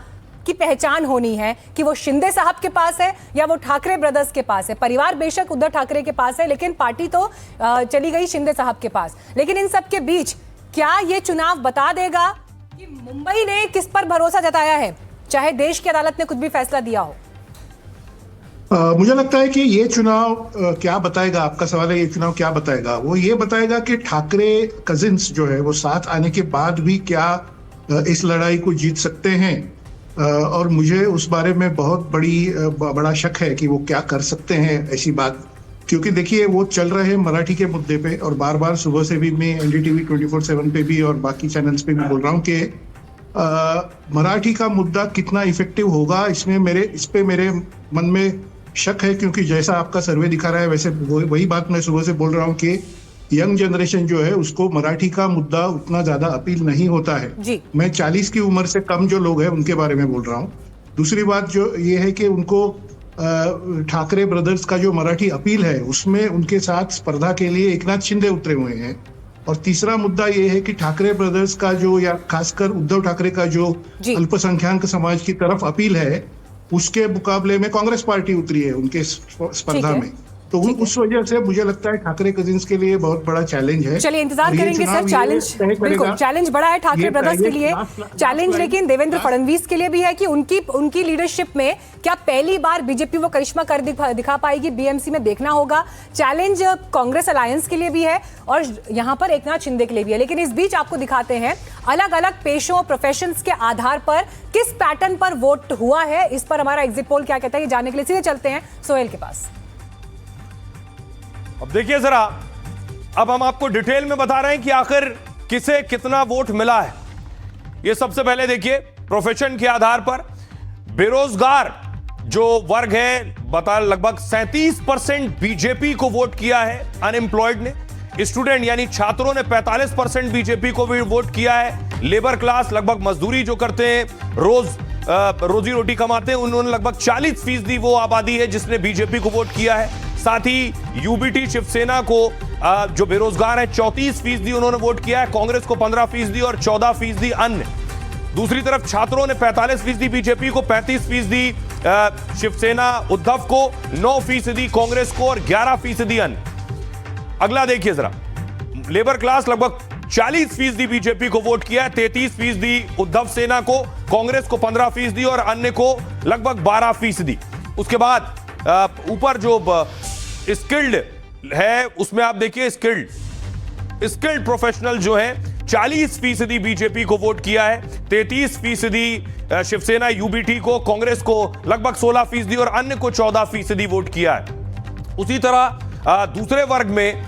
की पहचान होनी है कि वो शिंदे साहब के पास है या वो ठाकरे ब्रदर्स के पास है। परिवार बेशक उद्धव ठाकरे के पास है, लेकिन पार्टी तो चली गई शिंदे साहब के पास। लेकिन इन सब के बीच क्या ये चुनाव बता देगा कि मुंबई ने किस पर भरोसा जताया है, चाहे देश की अदालत ने कुछ भी फैसला दिया हो? मुझे लगता है कि ये चुनाव क्या बताएगा, आपका सवाल है ये चुनाव क्या बताएगा, वो ये बताएगा कि ठाकरे कजिन्स जो है वो साथ आने के बाद भी क्या इस लड़ाई को जीत सकते हैं। और मुझे उस बारे में बहुत बड़ा शक है कि वो क्या कर सकते हैं ऐसी बात, क्योंकि देखिए वो चल रहे हैं मराठी के मुद्दे पे, और बार बार सुबह से भी मैं NDTV 24/7 पे भी और बाकी चैनल्स पे भी बोल रहा हूँ कि मराठी का मुद्दा कितना इफेक्टिव होगा इस पे मेरे मन में शक है, क्योंकि जैसा आपका सर्वे दिखा रहा है वैसे वही बात मैं सुबह से बोल रहा हूँ कि यंग जनरेशन जो है उसको मराठी का मुद्दा उतना ज्यादा अपील नहीं होता है जी। मैं 40 की उम्र से कम जो लोग हैं उनके बारे में बोल रहा हूँ। दूसरी बात जो ये है कि उनको ठाकरे ब्रदर्स का जो मराठी अपील है उसमें उनके साथ स्पर्धा के लिए एकनाथ शिंदे उतरे हुए हैं। और तीसरा मुद्दा ये है कि ठाकरे ब्रदर्स का जो, या खासकर उद्धव ठाकरे का जो अल्पसंख्याक समाज की तरफ अपील है, उसके मुकाबले में कांग्रेस पार्टी उतरी है उनके स्पर्धा में। तो उस वजह से मुझे लगता है ठाकरे कजिन्स के लिए बहुत बड़ा चैलेंज है। चलिए इंतजार करेंगे सर। चैलेंज बिल्कुल चैलेंज बड़ा है ठाकरे ब्रदर्स के लिए, चैलेंज लेकिन देवेंद्र फडणवीस के लिए भी है कि उनकी लीडरशिप में क्या पहली बार बीजेपी वो करिश्मा कर दिखा पाएगी, बीएमसी में देखना होगा। चैलेंज कांग्रेस अलायंस के लिए भी है और यहाँ पर एकनाथ शिंदे के लिए भी है। लेकिन इस बीच आपको दिखाते हैं अलग अलग पेशों प्रोफेशंस के आधार पर किस पैटर्न पर वोट हुआ है। इस पर हमारा एग्जिट पोल क्या कहता है, ये जानने के लिए सीधे चलते हैं सोहेल के पास। अब देखिए जरा, अब हम आपको डिटेल में बता रहे हैं कि आखिर किसे कितना वोट मिला है। ये सबसे पहले देखिए प्रोफेशन के आधार पर बेरोजगार जो वर्ग है बता लगभग 37% बीजेपी को वोट किया है अनएम्प्लॉयड ने। स्टूडेंट यानी छात्रों ने 45% बीजेपी को भी वोट किया है। लेबर क्लास लगभग मजदूरी जो करते हैं, रोजी रोटी कमाते हैं, उन्होंने लगभग 40% वो आबादी है जिसने बीजेपी को वोट किया है। साथ ही यूबीटी शिवसेना को जो बेरोजगार है 34% उन्होंने वोट किया है, कांग्रेस को 15% और 14% अन्य। दूसरी तरफ छात्रों ने 45% बीजेपी को, 35% शिवसेना उद्धव को, 9% कांग्रेस को और 11% अन्य। अगला देखिए जरा, लेबर क्लास लगभग 40% बीजेपी को वोट किया है, 33% उद्धव सेना को, कांग्रेस को 15% और अन्य को लगभग 12%। उसके बाद ऊपर जो स्किल्ड है उसमें आप देखिए स्किल्ड प्रोफेशनल जो है 40% बीजेपी को वोट किया है, 33% शिवसेना यूबीटी को, कांग्रेस को लगभग 16% और अन्य को 14% वोट किया है। उसी तरह दूसरे वर्ग में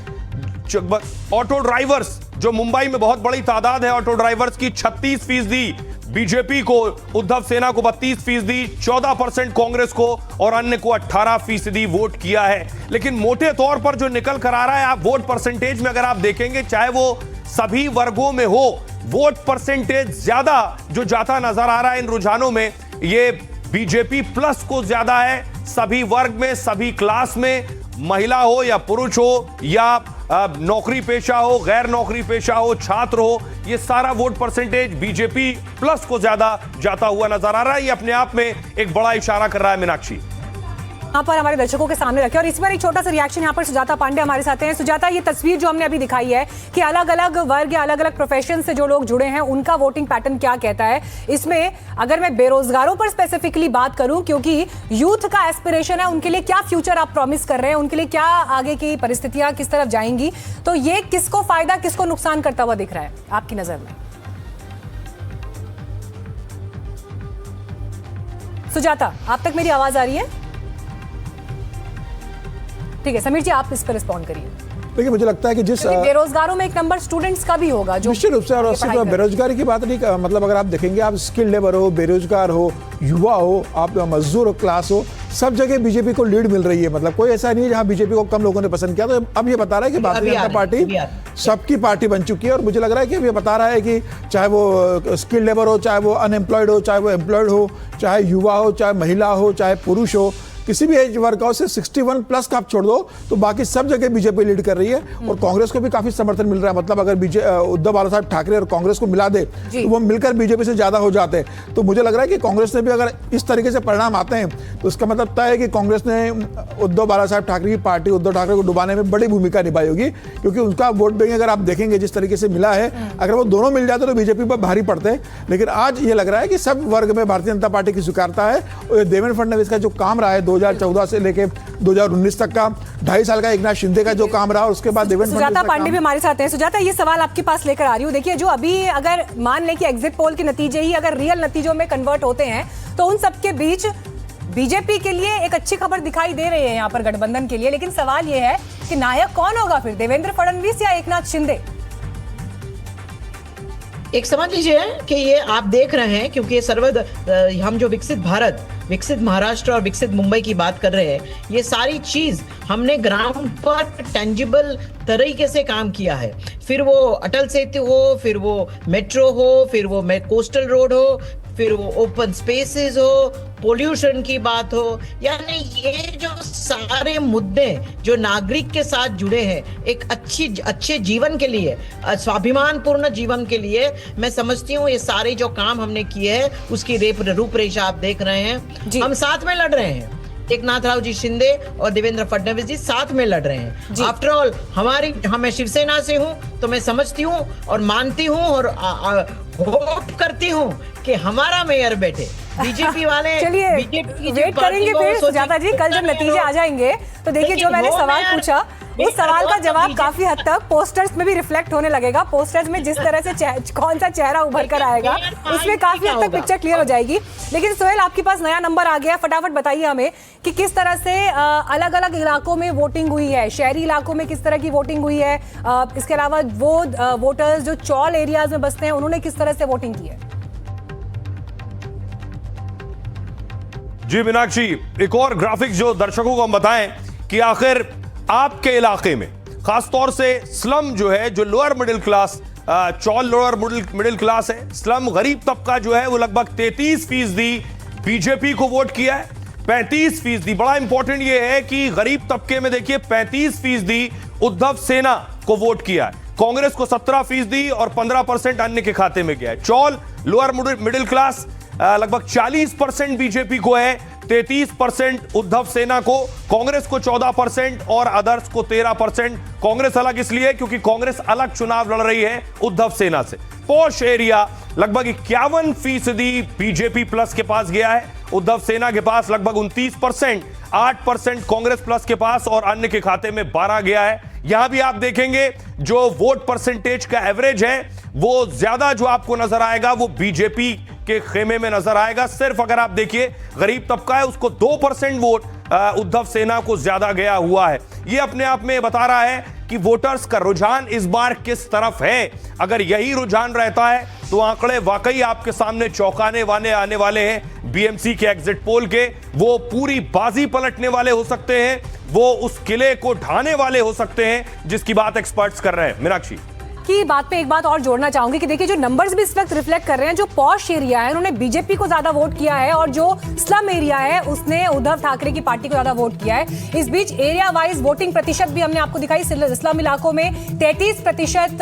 ऑटो ड्राइवर्स, जो मुंबई में बहुत बड़ी तादाद है ऑटो ड्राइवर्स की, 36% बीजेपी को, उद्धव सेना को 32%, 14% कांग्रेस को और अन्य को 18% वोट किया है। लेकिन मोटे तौर पर जो निकल कर आ रहा है, आप वोट परसेंटेज में अगर आप देखेंगे, चाहे वो सभी वर्गों में हो, वोट परसेंटेज ज्यादा जो जाता नजर आ रहा है इन रुझानों में, ये बीजेपी प्लस को ज्यादा है। सभी वर्ग में, सभी क्लास में, महिला हो या पुरुष हो या नौकरी पेशा हो, गैर नौकरी पेशा हो, छात्र हो, ये सारा वोट परसेंटेज बीजेपी प्लस को ज्यादा जाता हुआ नजर आ रहा है। ये अपने आप में एक बड़ा इशारा कर रहा है मीनाक्षी। यहाँ पर हमारे दर्शकों के सामने रखे और इस पर एक छोटा सा रिएक्शन यहाँ पर सुजाता पांडे हमारे साथ हैं। सुजाता, ये तस्वीर जो हमने अभी दिखाई है कि अलग अलग वर्ग या अलग अलग प्रोफेशन से जो लोग जुड़े हैं उनका वोटिंग पैटर्न क्या कहता है। इसमें अगर मैं बेरोजगारों पर स्पेसिफिकली बात करूं, क्योंकि यूथ का एस्पिरेशन है, उनके लिए क्या फ्यूचर आप प्रॉमिस कर रहे हैं, उनके लिए क्या आगे की परिस्थितियां किस तरफ जाएंगी, तो ये किसको फायदा किसको नुकसान करता हुआ दिख रहा है आपकी नजर में? सुजाता, आप तक मेरी आवाज आ रही है? ठीक है समीर जी, आप इस पर रिस्पॉन्ड करिए। देखिए मुझे लगता है कि जिस बेरोजगारों में एक नंबर स्टूडेंट्स का भी होगा जो निश्चित रूप से, और सिर्फ बेरोजगारी की बात नहीं, मतलब अगर आप देखेंगे, आप स्किल्ड लेबर हो, बेरोजगार हो, युवा हो, आप मजदूर हो, क्लास हो, सब जगह बीजेपी को लीड मिल रही है। मतलब कोई ऐसा नहीं है जहां बीजेपी को कम लोगों ने पसंद किया। तो अब ये बता रहा है कि भारतीय जनता पार्टी सबकी पार्टी बन चुकी है। और मुझे लग रहा है कि अब ये बता रहा है कि चाहे वो स्किल्ड लेबर हो, चाहे वो अनएम्प्लॉयड हो, चाहे वो एम्प्लॉयड हो, चाहे युवा हो, चाहे महिला हो, चाहे पुरुष हो, किसी भी एज वर्ग का हो, सिर्फ 61 प्लस का आप छोड़ दो तो बाकी सब जगह बीजेपी लीड कर रही है और कांग्रेस को भी काफी समर्थन मिल रहा है। मतलब अगर उद्धव बाला साहब ठाकरे और कांग्रेस को मिला दे तो वो मिलकर बीजेपी से ज्यादा हो जाते हैं। तो मुझे लग रहा है कि कांग्रेस ने भी अगर इस तरीके से परिणाम आते हैं तो इसका मतलब तय है कि कांग्रेस ने उद्धव बाला साहब ठाकरे की पार्टी उद्धव ठाकरे को डुबाने में बड़ी भूमिका निभाई होगी, क्योंकि उनका वोट बैंक अगर आप देखेंगे जिस तरीके से मिला है, अगर वो दोनों मिल जाते तो बीजेपी पर भारी पड़ते हैं। लेकिन आज ये लग रहा है कि सब वर्ग में भारतीय जनता पार्टी की स्वीकारता है और देवेंद्र फडणवीस का जो काम रहा है 2014 से लेके 2019 तक का 2.5 साल का एकनाथ शिंदे का जो काम रहा और उसके बाद देवेंद्र सुजाता पांडे भी हमारे साथ हैं। सुजाता, ये सवाल आपके पास लेकर आ रही हूँ। देखिए, जो अभी अगर मान लें कि एग्जिट पोल के नतीजे ही अगर रियल नतीजों में कन्वर्ट होते हैं तो उन सबके बीच बीजेपी के लिए एक अच्छी खबर दिखाई दे रही है यहाँ पर गठबंधन के लिए। लेकिन सवाल ये है कि नायक कौन होगा फिर, देवेंद्र फडणवीस या एकनाथ शिंदे? एक समझ लीजिए कि ये आप देख रहे हैं, क्योंकि ये हम जो विकसित भारत, विकसित महाराष्ट्र और विकसित मुंबई की बात कर रहे हैं, ये सारी चीज हमने ग्राउंड पर टेंजिबल तरीके से काम किया है। फिर वो अटल सेतु हो, फिर वो मेट्रो हो, फिर वो कोस्टल रोड हो, फिर वो ओपन स्पेसेस हो, पोल्यूशन की बात हो, यानी ये जो सारे मुद्दे जो नागरिक के साथ जुड़े हैं एक अच्छे जीवन के लिए, स्वाभिमानपूर्ण जीवन के लिए, मैं समझती हूँ ये सारे जो काम हमने किए हैं उसकी रूपरेखा आप देख रहे हैं। हम साथ में लड़ रहे हैं, एकनाथ राव जी शिंदे और देवेंद्र फडणवीस जी साथ में लड़ रहे हैं। आफ्टर ऑल मैं शिवसेना से हूँ तो मैं समझती हूँ और मानती हूँ और होप करती हूँ कि हमारा मेयर बैठे। बीजेपी वाले चलिए वेट करेंगे फिर सुजाता जी, कल जब नतीजे आ जाएंगे तो देखिए जो मैंने सवाल पूछा उस सवाल का जवाब काफी हद तक पोस्टर्स में भी रिफ्लेक्ट होने लगेगा। पोस्टर्स में जिस तरह से कौन सा चेहरा उभर कर आएगा उसमें काफी हद तक पिक्चर क्लियर हो जाएगी। लेकिन सोहेल, आपके पास नया नंबर आ गया, फटाफट बताइए हमें कि किस तरह से अलग अलग इलाकों में वोटिंग हुई है, शहरी इलाकों में किस तरह की वोटिंग हुई है, इसके अलावा वो वोटर्स जो चौल एरियाज में बसते हैं उन्होंने किस तरह से वोटिंग की है। जी मीनाक्षी, एक और ग्राफिक्स जो दर्शकों को हम बताएं कि आखिर आपके इलाके में खासतौर से स्लम जो है, जो लोअर मिडिल क्लास, चौल लोअर मिडिल क्लास है, स्लम गरीब तबका जो है वो लगभग 33% बीजेपी को वोट किया है। 35%, बड़ा इंपॉर्टेंट ये है कि गरीब तबके में देखिए 35% उद्धव सेना को वोट किया है, कांग्रेस को 17% और 15% अन्य के खाते में गया है। चौल लोअर मिडिल क्लास लगभग 40% बीजेपी को है, 33% उद्धव सेना को, कांग्रेस को 14% और अदर्स को 13%। कांग्रेस अलग इसलिए क्योंकि कांग्रेस अलग चुनाव लड़ रही है उद्धव सेना से। पॉश एरिया लगभग 51% बीजेपी प्लस के पास गया है, उद्धव सेना के पास लगभग 29%, 8% कांग्रेस प्लस के पास और अन्य के खाते में 12 गया है। यहां भी आप देखेंगे जो वोट परसेंटेज का एवरेज है वो ज्यादा जो आपको नजर आएगा वो बीजेपी के खेमे में नजर आएगा। सिर्फ अगर आप देखिए गरीब तबका है उसको 2% वोट उद्धव सेना को ज्यादा गया हुआ है। यह अपने आप में बता रहा है कि वोटर्स का रुझान इस बार किस तरफ है। अगर यही रुझान रहता है तो आंकड़े वाकई आपके सामने चौंकाने वाले आने वाले हैं। बीएमसी के एग्जिट पोल के वो पूरी बाजी पलटने वाले हो सकते हैं, वो उस किले को ढाने वाले हो सकते हैं जिसकी बात एक्सपर्ट्स कर रहे हैं। मीनाक्षी की बात पे एक बात और जोड़ना चाहूंगी कि देखिए जो नंबर्स भी इस वक्त रिफ्लेक्ट कर रहे हैं, जो पॉश एरिया है उन्होंने बीजेपी को ज्यादा वोट किया है और जो स्लम एरिया है उसने उद्धव ठाकरे की पार्टी को ज्यादा वोट किया है। इस बीच एरिया वाइज वोटिंग प्रतिशत भी हमने आपको दिखाई। स्लम इलाकों में 33%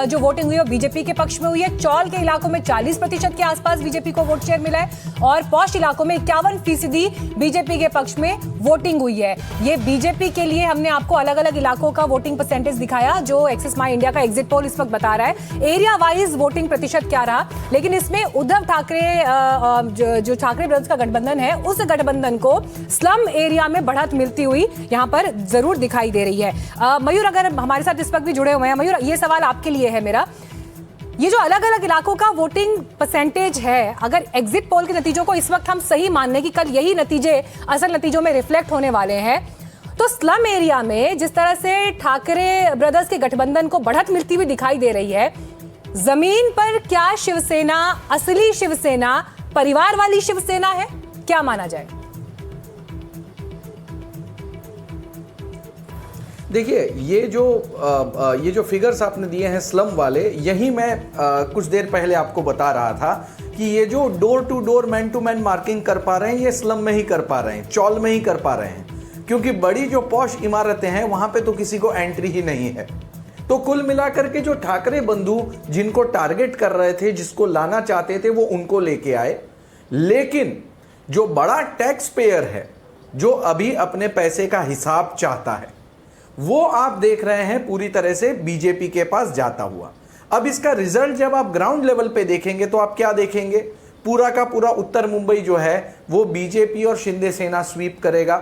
जो वोटिंग हुई है बीजेपी के पक्ष में हुई है, चौल के इलाकों में 40% के आसपास बीजेपी को वोट शेयर मिला है और पॉश इलाकों में 51% बीजेपी के पक्ष में वोटिंग हुई है। ये बीजेपी के लिए हमने आपको अलग अलग इलाकों का वोटिंग परसेंटेज दिखाया जो एक्सिस माई इंडिया का एग्जिट पोल इस वक्त बता रहा है। एरिया वाइज वोटिंग प्रतिशत क्या रहा, लेकिन इसमें उद्धव ठाकरे जो ठाकरे ब्रदर्स का गठबंधन है उस गठबंधन को स्लम एरिया में बढ़त मिलती हुई यहां पर जरूर दिखाई दे रही है। मयूर अगर हमारे साथ इस वक्त भी जुड़े हुए हैं, मयूर ये सवाल आपके लिए है मेरा, ये जो अलग अलग इलाकों का वोटिंग परसेंटेज है, अगर एग्जिट पोल के नतीजों को इस वक्त हम सही मान लें कि कल यही नतीजे असल नतीजों में रिफ्लेक्ट होने वाले हैं, तो स्लम एरिया में जिस तरह से ठाकरे ब्रदर्स के गठबंधन को बढ़त मिलती हुई दिखाई दे रही है, जमीन पर क्या शिवसेना असली शिवसेना, परिवार वाली शिवसेना है, क्या माना जाए? देखिए ये जो फिगर्स आपने दिए हैं स्लम वाले, यही मैं कुछ देर पहले आपको बता रहा था कि ये जो door to door man to man marking कर पा रहे हैं ये स्लम में ही कर पा रहे हैं, चौल में ही कर पा रहे हैं, क्योंकि बड़ी जो पॉश इमारतें हैं वहां पे तो किसी को एंट्री ही नहीं है। तो कुल मिलाकर के जो ठाकरे बंधु जिनको टारगेट कर रहे थे, जिसको लाना चाहते थे, वो उनको लेके आए। लेकिन जो बड़ा टैक्स पेयर है, जो अभी अपने पैसे का हिसाब चाहता है, वो आप देख रहे हैं पूरी तरह से बीजेपी के पास जाता हुआ। अब इसका रिजल्ट जब आप ग्राउंड लेवल पे देखेंगे तो आप क्या देखेंगे? पूरा का पूरा उत्तर मुंबई जो है वो बीजेपी और शिंदे सेना स्वीप करेगा।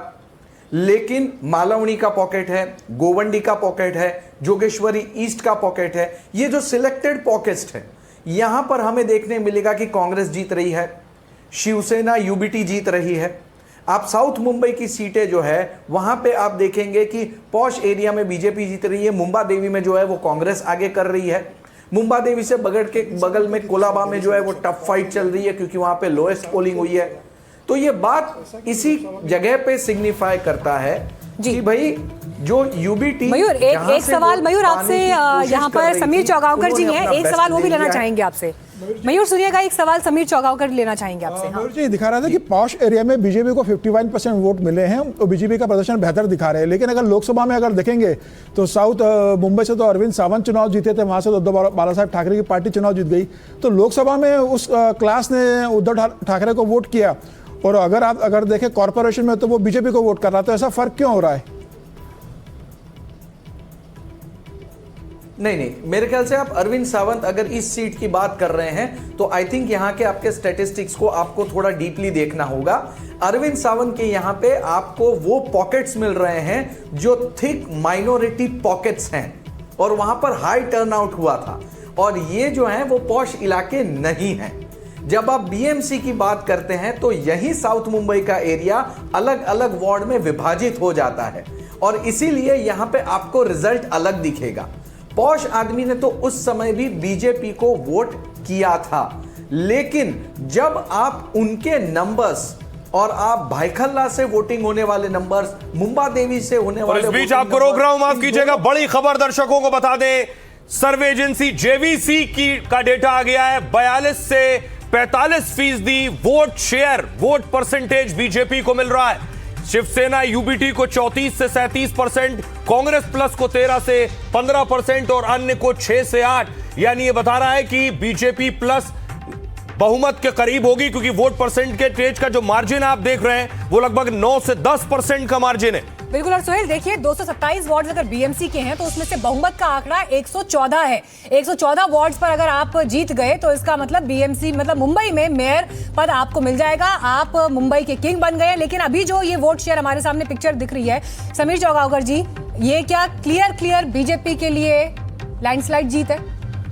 लेकिन मालवणी का पॉकेट है, गोवंडी का पॉकेट है, जोगेश्वरी ईस्ट का पॉकेट है, ये जो सिलेक्टेड पॉकेट्स है, यहां पर हमें देखने मिलेगा कि कांग्रेस जीत रही है, शिवसेना यूबीटी जीत रही है। आप साउथ मुंबई की सीटें जो है वहां पे आप देखेंगे कि पॉश एरिया में बीजेपी जीत रही है, मुंबा देवी में जो है वो कांग्रेस आगे कर रही है। मुंबा देवी से बगल में कोलाबा में जो है वो टफ फाइट चल रही है, क्योंकि वहां पे लोएस्ट पोलिंग हुई है। तो ये बात इसी जगह पे सिग्निफाई करता है कि भाई जो यूबीटी मयूर एक सवाल मयूर आपसे यहाँ पर समीर चौगावकर जी हैं, एक सवाल वो भी लेना चाहेंगे आपसे। मयूर सुनिएगा, एक सवाल समीर चौगावकर लेना चाहेंगे आपसे। मयूर जी दिखा रहा था कि पॉश एरिया में बीजेपी को 51% वोट मिले हैं, तो बीजेपी का प्रदर्शन बेहतर दिखा रहे हैं। लेकिन अगर लोकसभा में अगर देखेंगे तो साउथ मुंबई से तो अरविंद सावंत चुनाव जीते थे, वहां से तो बाला साहब ठाकरे की पार्टी चुनाव जीत गई। तो लोकसभा में उस क्लास ने उद्धव ठाकरे को वोट किया, और अगर देखें कॉर्पोरेशन में तो वो बीजेपी को वोट कर रहा। तो ऐसा फर्क क्यों हो रहा है? नहीं, मेरे ख्याल से आप अरविंद सावंत अगर इस सीट की बात कर रहे हैं तो आई थिंक यहाँ के आपके स्टैटिस्टिक्स को आपको थोड़ा डीपली देखना होगा। अरविंद सावंत के यहाँ पे आपको वो पॉकेट्स मिल रहे हैं जो थिक माइनॉरिटी पॉकेट्स हैं, और वहां पर हाई टर्नआउट हुआ था, और ये जो है वो पॉश इलाके नहीं हैं। जब आप बीएमसी की बात करते हैं तो यही साउथ मुंबई का एरिया अलग अलग वार्ड में विभाजित हो जाता है, और इसीलिए यहां पे आपको रिजल्ट अलग दिखेगा। पॉश आदमी ने तो उस समय भी बीजेपी को वोट किया था, लेकिन जब आप उनके नंबर्स और आप भाईखल्ला से वोटिंग होने वाले नंबर्स, मुंबा देवी से होने वाले, इस बीच आपको रोक रहा हूं, माफ कीजिएगा, बड़ी खबर दर्शकों को बता दें। सर्वे एजेंसी जेवीसी का डेटा आ गया है। 42 से 45% vote share, vote percentage BJP को मिल रहा है। शिवसेना यूबीटी को 34 से 37%, कांग्रेस प्लस को 13 से 15% और अन्य को 6 से 8। यानी ये बता रहा है कि बीजेपी प्लस बहुमत के करीब होगी, क्योंकि वोट परसेंटेज का जो मार्जिन आप देख रहे हैं वो लगभग 9 से 10% का मार्जिन है। बिल्कुल। और सोहेल देखिए, 227 वार्ड अगर बीएमसी के हैं तो उसमें से बहुमत का आंकड़ा 114 है। 114 वार्ड्स पर अगर आप जीत गए तो इसका मतलब बीएमसी मतलब मुंबई में मेयर पद आपको मिल जाएगा, आप मुंबई के किंग बन गए। लेकिन अभी जो ये वोट शेयर हमारे सामने पिक्चर दिख रही है, समीर चौगावकर जी, ये क्या क्लियर बीजेपी के लिए लैंडस्लाइड जीत है?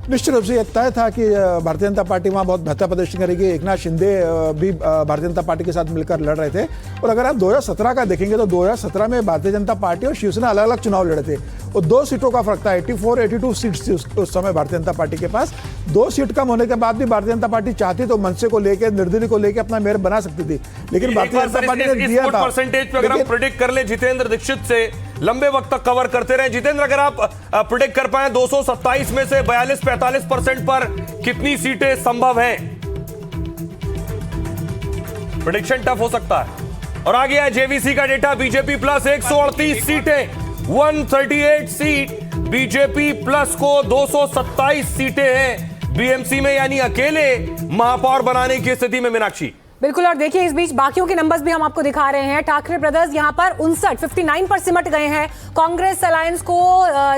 निश्चित रूप से यह तय था कि भारतीय जनता पार्टी वहाँ बहुत बेहतर प्रदर्शन करेगी। एकनाथ शिंदे भी भारतीय जनता पार्टी के साथ मिलकर लड़ रहे थे। और अगर आप 2017 का देखेंगे तो 2017 में भारतीय जनता पार्टी और शिवसेना अलग अलग चुनाव लड़े थे, और 2 सीटों का फर्क था। 82 सीट्स थी उस समय भारतीय जनता पार्टी के पास। 2 सीट कम होने के बाद भी भारतीय जनता पार्टी चाहती तो मनसे को लेकर, निर्दलीय को लेकर अपना मेयर बना सकती थी, लेकिन भारतीय जनता पार्टी ने दिया था। परसेंटेज पे अगर हम प्रेडिक्ट कर ले जितेंद्र दीक्षित से, लंबे वक्त तक कवर करते रहे जितेंद्र, अगर आप प्रेडिक्ट कर पाए 227 में से 42-45% पर कितनी सीटें संभव है? प्रेडिक्शन टफ हो सकता है। और आ गया है जेवीसी का डेटा, बीजेपी प्लस 138 सीटें, 138 सीट बीजेपी प्लस को 227 सीटें हैं बीएमसी में, यानी अकेले महापौर बनाने की स्थिति में मीनाक्षी। बिल्कुल। और देखिए, इस बीच बाकियों के नंबर्स भी हम आपको दिखा रहे हैं। ठाकरे ब्रदर्स यहां पर 59 पर सिमट गए हैं। कांग्रेस अलायंस को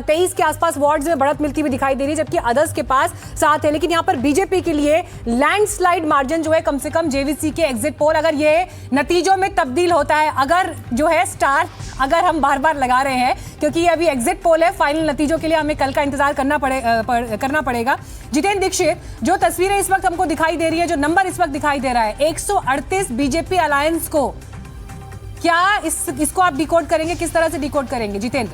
23 के आसपास वार्ड्स में बढ़त मिलती हुई दिखाई दे रही है, जबकि अदर्स के पास 7 है। लेकिन यहां पर बीजेपी के लिए लैंडस्लाइड मार्जिन जो है कम से कम जेवीसी के एग्जिट पोल, अगर ये नतीजों में तब्दील होता है, अगर जो है स्टार अगर हम बार बार लगा रहे हैं, क्योंकि ये अभी एग्जिट पोल है, फाइनल नतीजों के लिए हमें कल का इंतजार करना पड़ेगा। जितेंद्र दीक्षित, जो तस्वीरें इस वक्त हमको दिखाई दे रही है, जो नंबर इस वक्त दिखाई दे रहा है 138 बीजेपी अलायंस को, क्या इसको आप डिकोड करेंगे? किस तरह से डिकोड करेंगे जितेंद्र?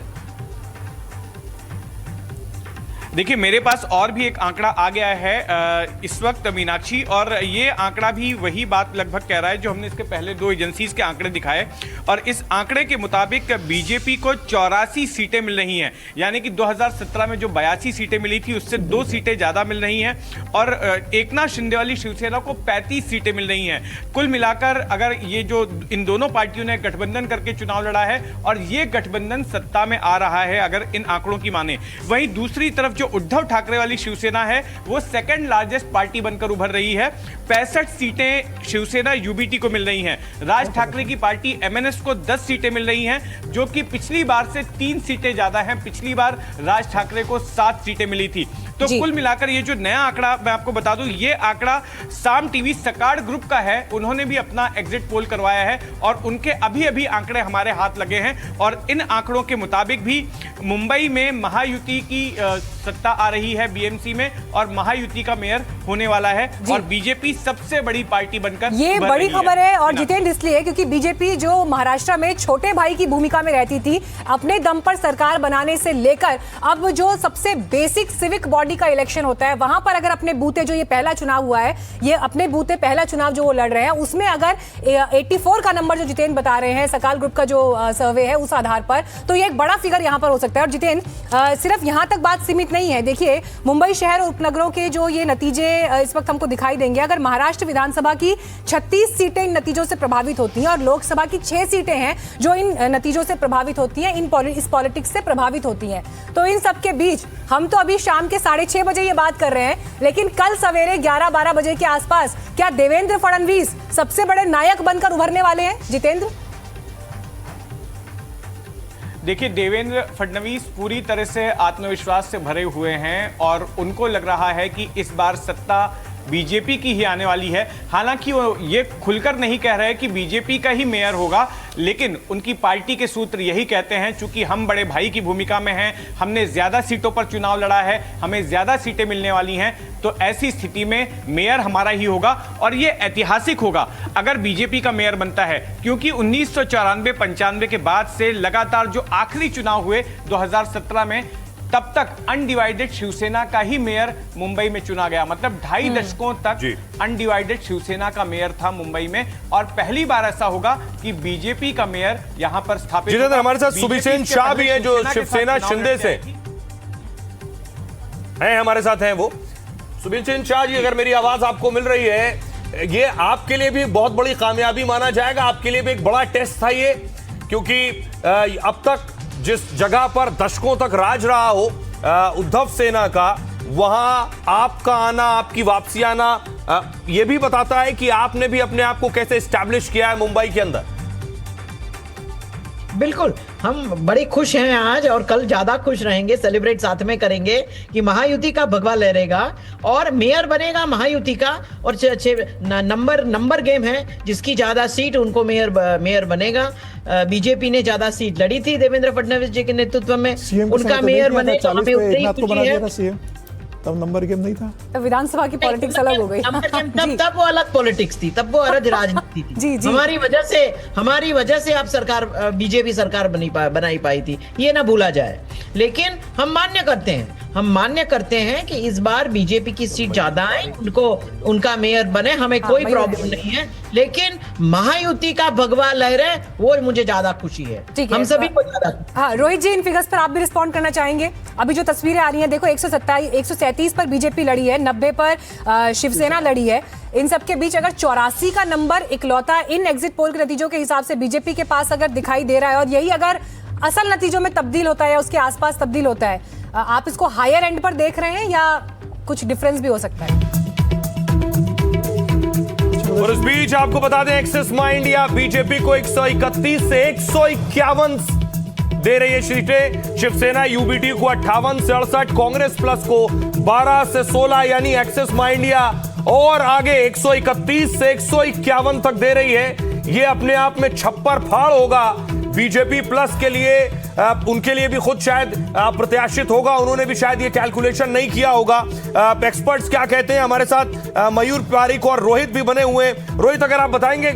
देखिए, मेरे पास और भी एक आंकड़ा आ गया है इस वक्त मीनाक्षी, और ये आंकड़ा भी वही बात लगभग कह रहा है जो हमने इसके पहले दो एजेंसीज के आंकड़े दिखाए। और इस आंकड़े के मुताबिक बीजेपी को 84 सीटें मिल रही हैं, यानी कि 2017 में जो 82 सीटें मिली थी उससे 2 सीटें ज़्यादा मिल रही हैं। और एकनाथ शिंदे वाली शिवसेना को 35 सीटें मिल रही हैं। कुल मिलाकर अगर ये जो इन दोनों पार्टियों ने गठबंधन करके चुनाव लड़ा है और ये गठबंधन सत्ता में आ रहा है अगर इन आंकड़ों की माने, वहीं दूसरी तरफ जो उद्धव ठाकरे वाली शिवसेना है वो सेकंड लार्जेस्ट पार्टी बनकर उभर रही है। 65 सीटें शिवसेना यूबीटी को मिल रही हैं। राज ठाकरे की पार्टी एमएनएस को 10 सीटें मिल रही हैं, जो कि पिछली बार से 3 सीटें ज्यादा हैं। पिछली बार राज ठाकरे को 7 सीटें मिली थी। तो कुल मिलाकर ये जो नया आंकड़ा मैं आपको बता दूं, ये आंकड़ा साम टीवी सकाड़ ग्रुप का है। उन्होंने भी अपना एग्जिट पोल करवाया है और उनके अभी अभी आंकड़े हमारे हाथ लगे हैं। और इन आंकड़ों के मुताबिक भी मुंबई में महायुति की सत्ता आ रही है बीएमसी में, और महायुति का मेयर होने वाला है और बीजेपी सबसे बड़ी पार्टी बनकर ये बड़ी खबर है। और जितेंद्र इसलिए क्योंकि बीजेपी जो महाराष्ट्र में छोटे भाई की भूमिका में रहती थी, अपने दम पर सरकार बनाने से लेकर अब जो सबसे बेसिक सिविक बॉडी का इलेक्शन होता है वहां पर अगर अपने बूथे, जो ये पहला चुनाव हुआ है, ये अपने बूथे पहला चुनाव जो वो लड़ रहे हैं, उसमें अगर 84 का नंबर जो जितेंद्र बता रहे हैं सकाल ग्रुप का जो सर्वे है उस आधार पर, तो ये एक बड़ा फिगर यहां पर हो सकता है। और जितेंद्र सिर्फ यहां तक बात सीमित नहीं है। देखिए, मुंबई शहर और उपनगरों के जो ये नतीजे इस वक्त हमको दिखाई देंगे, अगर महाराष्ट्र विधानसभा की 36 सीटें इन नतीजों से प्रभावित होती हैं और लोकसभा की 6 सीटें हैं जो इन नतीजों से प्रभावित होती हैं, इस पॉलिटिक्स से प्रभावित होती हैं। तो इन सब के बीच हम तो अभी शाम के 6:30 बजे ये बात कर रहे हैं, लेकिन कल सवेरे 11-12 बजे के आसपास क्या देवेंद्र फडणवीस सबसे बड़े नायक बनकर उभरने वाले हैं? जितेंद्र, देखिए, देवेंद्र फडणवीस पूरी तरह से आत्मविश्वास से भरे हुए हैं और उनको लग रहा है कि इस बार सत्ता बीजेपी की ही आने वाली है। हालांकि वो ये खुलकर नहीं कह रहे कि बीजेपी का ही मेयर होगा, लेकिन उनकी पार्टी के सूत्र यही कहते हैं, चूंकि हम बड़े भाई की भूमिका में हैं, हमने ज्यादा सीटों पर चुनाव लड़ा है, हमें ज्यादा सीटें मिलने वाली हैं, तो ऐसी स्थिति में मेयर हमारा ही होगा। और ये ऐतिहासिक होगा अगर बीजेपी का मेयर बनता है, क्योंकि 1994-95 के बाद से लगातार जो आखिरी चुनाव हुए 2017 में, तब तक अनडिवाइडेड शिवसेना का ही मेयर मुंबई में चुना गया। मतलब 2.5 दशकों तक अनडिवाइडेड शिवसेना का मेयर था मुंबई में, और पहली बार ऐसा होगा कि बीजेपी का मेयर यहां पर स्थापित। जितेंद्र, हमारे साथ सुबिसेन शाह भी हैं जो शिवसेना शिंदे से हैं, हमारे साथ हैं वो। सुबिसेन शाह जी, अगर मेरी आवाज आपको मिल रही है, ये आपके लिए भी बहुत बड़ी कामयाबी माना जाएगा, आपके लिए भी एक बड़ा टेस्ट था ये, क्योंकि अब तक जिस जगह पर दशकों तक राज रहा हो उद्धव सेना का, वहां आपका आना, आपकी वापसी आना, यह भी बताता है कि आपने भी अपने आप को कैसे एस्टैब्लिश किया है मुंबई के अंदर। बिल्कुल, हम बड़े खुश हैं आज और कल ज्यादा खुश रहेंगे, सेलिब्रेट साथ में करेंगे कि महायुति का भगवा लहरेगा और मेयर बनेगा महायुति का। और नंबर गेम है, जिसकी ज्यादा सीट उनको मेयर बनेगा। बीजेपी ने ज्यादा सीट लड़ी थी देवेंद्र फडणवीस जी के नेतृत्व में, उनका मेयर बनेगा। हमें उतनी खुशी है। तब नंबर गेम नहीं था, तब विधानसभा की पॉलिटिक्स अलग हो गई। तब वो अलग पॉलिटिक्स थी, तब वो अलग राजनीति थी। जी। हमारी वजह से आप सरकार, बीजेपी सरकार बनाई पाई थी, ये ना भूला जाए। लेकिन हम मान्य करते हैं कि इस बार बीजेपी की सीट ज्यादा है, उनका मेयर बने, हमें कोई प्रॉब्लम नहीं है। लेकिन महायुति का भगवा लहरे, वो मुझे ज्यादा खुशी है, हम सभी को ज्यादा। हाँ, रोहित जी, इन फिगर्स पर आप भी रिस्पॉन्ड करना चाहेंगे? अभी जो तस्वीरें आ रही हैं, देखो 137 पर बीजेपी लड़ी है, 90 पर शिवसेना लड़ी है। इन सब के बीच अगर 84 का नंबर इकलौता इन एग्जिट पोल के नतीजों के हिसाब से बीजेपी के पास अगर दिखाई दे रहा है, और यही अगर असल नतीजों में तब्दील होता है या उसके आसपास तब्दील होता है, आप इसको हायर एंड पर देख रहे हैं या कुछ डिफरेंस भी हो सकता है? और इस बीच आपको बता दें, एक्सिस माई इंडिया बीजेपी को 131 से 151 दे रही है सीटें, शिवसेना यूबीटी को 58 से 68, कांग्रेस प्लस को 12 से 16, यानी एक्सिस माई इंडिया और आगे 131 से 151 तक दे रही है। ये अपने आप में छप्पर फाड़ होगा बीजेपी प्लस के लिए, उनके लिए भी खुद शायद प्रत्याशित होगा, उन्होंने भी शायद ये कैलकुलेशन नहीं किया होगा। एक्सपर्ट्स क्या कहते हैं? हमारे साथ मयूर पारिक और रोहित भी बने हुए हैं। रोहित, अगर आप बताएंगे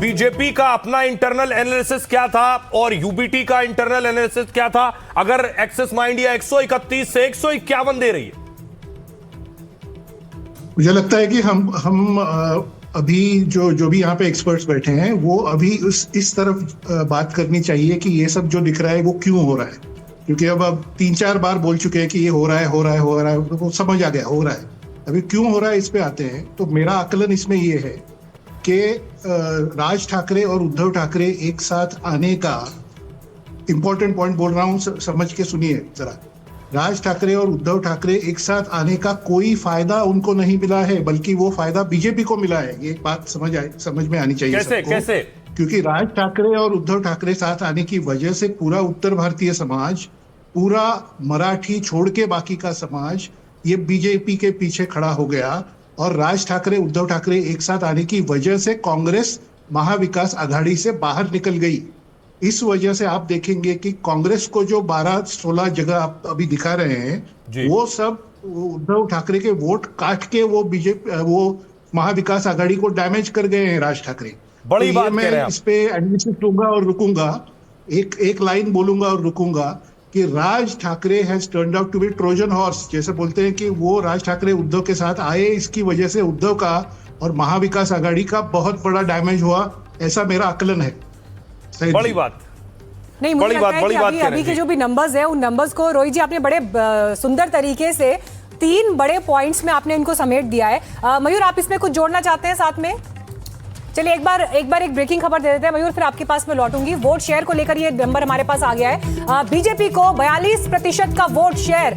बीजेपी का अपना इंटरनल एनालिसिस क्या था और यूबीटी का इंटरनल एनालिसिस क्या था, अगर एक्सिस माइंड या 131 से 151 दे रही है? मुझे लगता है कि हम अभी जो भी यहाँ पे एक्सपर्ट्स बैठे हैं वो अभी इस तरफ बात करनी चाहिए कि ये सब जो दिख रहा है वो क्यों हो रहा है, क्योंकि अब 3-4 बार बोल चुके हैं कि ये हो रहा है, तो वो समझ आ गया हो रहा है। अभी क्यों हो रहा है इस पे आते हैं। तो मेरा आकलन इसमें ये है कि राज ठाकरे और उद्धव ठाकरे एक साथ आने का इंपॉर्टेंट पॉइंट बोल रहा हूँ, समझ के सुनिए जरा। राज ठाकरे और उद्धव ठाकरे एक साथ आने का कोई फायदा उनको नहीं मिला है, बल्कि वो फायदा बीजेपी को मिला है। ये बात समझ में आनी चाहिए। कैसे? क्योंकि राज ठाकरे और उद्धव ठाकरे साथ आने की वजह से पूरा उत्तर भारतीय समाज, पूरा मराठी छोड़ के बाकी का समाज ये बीजेपी के पीछे खड़ा हो गया। और राज ठाकरे उद्धव ठाकरे एक साथ आने की वजह से कांग्रेस महाविकास आघाड़ी से बाहर निकल गई। इस वजह से आप देखेंगे कि कांग्रेस को जो 12-16 जगह आप अभी दिखा रहे हैं वो सब उद्धव ठाकरे के वोट काट के वो महाविकास आघाड़ी को डैमेज कर गए हैं राज ठाकरे। बड़ी तो बात मैं इस पे एनालिसिस लूंगा और रुकूंगा, एक लाइन बोलूंगा और रुकूंगा कि Raj Thackeray has turned out to be Trojan horse. जैसे बोलते हैं कि वो राज ठाकरे उद्धव के साथ आए, इसकी वजह से उद्धव का और महाविकास आघाड़ी का बहुत बड़ा डैमेज हुआ, ऐसा मेरा आकलन है। बड़ी बात नहीं, मुझे लगता है कि अभी के जो भी नंबर्स है उन नंबर्स को रोहित जी आपने बड़े सुंदर तरीके से 3 बड़े पॉइंट्स में आपने इनको समेट दिया है। मयूर, आप इसमें कुछ जोड़ना चाहते हैं साथ में? चलिए एक बार एक ब्रेकिंग खबर दे देते हैं मयूर, फिर आपके पास मैं लौटूंगी। वोट शेयर को लेकर ये नंबर हमारे पास आ गया है। बीजेपी को 42% का वोट शेयर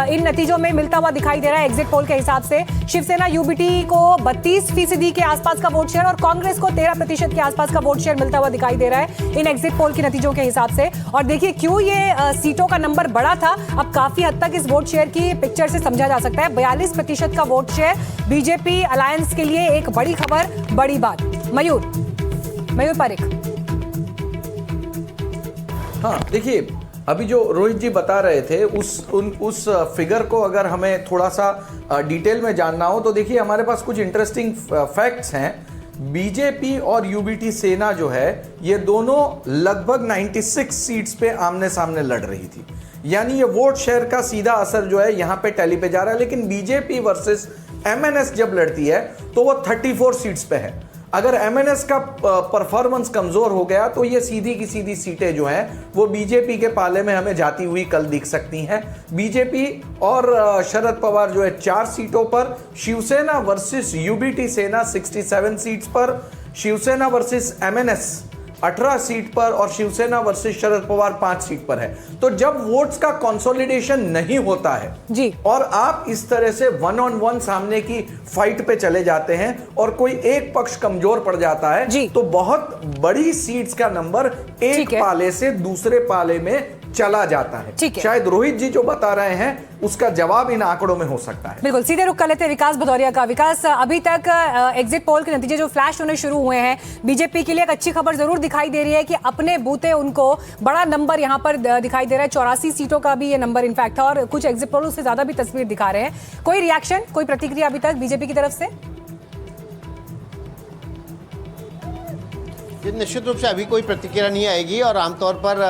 इन नतीजों में मिलता हुआ दिखाई दे रहा है एग्जिट पोल के हिसाब से। शिवसेना यूबीटी को 32% के आसपास का वोट शेयर और कांग्रेस को 13% के आसपास का वोट शेयर मिलता हुआ दिखाई दे रहा है इन एग्जिट पोल के नतीजों के हिसाब से। और देखिए क्यों ये सीटों का नंबर बड़ा था, अब काफी हद तक इस वोट शेयर की पिक्चर से समझा जा सकता है। 42% का वोट शेयर बीजेपी अलायंस के लिए एक बड़ी खबर, बड़ी बात। मयूर पारिक। हाँ, देखिए अभी जो रोहित जी बता रहे थे उस फिगर को अगर हमें थोड़ा सा डिटेल में जानना हो तो देखिए हमारे पास कुछ इंटरेस्टिंग फैक्ट्स हैं। बीजेपी और यूबीटी सेना जो है ये दोनों लगभग 96 सीट्स पे आमने सामने लड़ रही थी, यानी ये वोट शेयर का सीधा असर जो है यहां पे टैली पे जा रहा है। लेकिन बीजेपी वर्सेस एमएनएस जब लड़ती है तो वो 34 सीट्स पे है। अगर एमएनएस का परफॉर्मेंस कमजोर हो गया तो ये सीधी की सीधी सीटें जो हैं वो बीजेपी के पाले में हमें जाती हुई कल दिख सकती हैं। बीजेपी और शरद पवार जो है 4 सीटों पर, शिवसेना वर्सेस यूबीटी सेना 67 सीट्स पर, शिवसेना वर्सेस एमएनएस 18 सीट पर और शिवसेना वर्सेस शरद पवार 5 सीट पर है। तो जब वोट्स का कंसोलिडेशन नहीं होता है जी और आप इस तरह से 1-on-1 सामने की फाइट पे चले जाते हैं और कोई एक पक्ष कमजोर पड़ जाता है जी, तो बहुत बड़ी सीट्स का नंबर एक पाले से दूसरे पाले में चला जाता है। शायद रोहित जी जो बता रहे हैं उसका जवाब इन आंकड़ों में हो सकता है। बिल्कुल, सीधे रुख कर लेते हैं विकास भदौरिया का। विकास, अभी तक एग्जिट पोल के नतीजे जो फ्लैश होने शुरू हुए हैं, बीजेपी के लिए एक अच्छी खबर जरूर दिखाई दे रही है कि अपने बूते उनको बड़ा नंबर यहां पर दिखाई दे रहा है। 84 सीटों का भी ये नंबर इनफैक्ट था और कुछ एग्जिट पोल उससे ज्यादा भी तस्वीर दिखा रहे हैं। कोई रिएक्शन, कोई प्रतिक्रिया अभी तक बीजेपी की तरफ से? निश्चित रूप से अभी कोई प्रतिक्रिया नहीं आएगी और आमतौर पर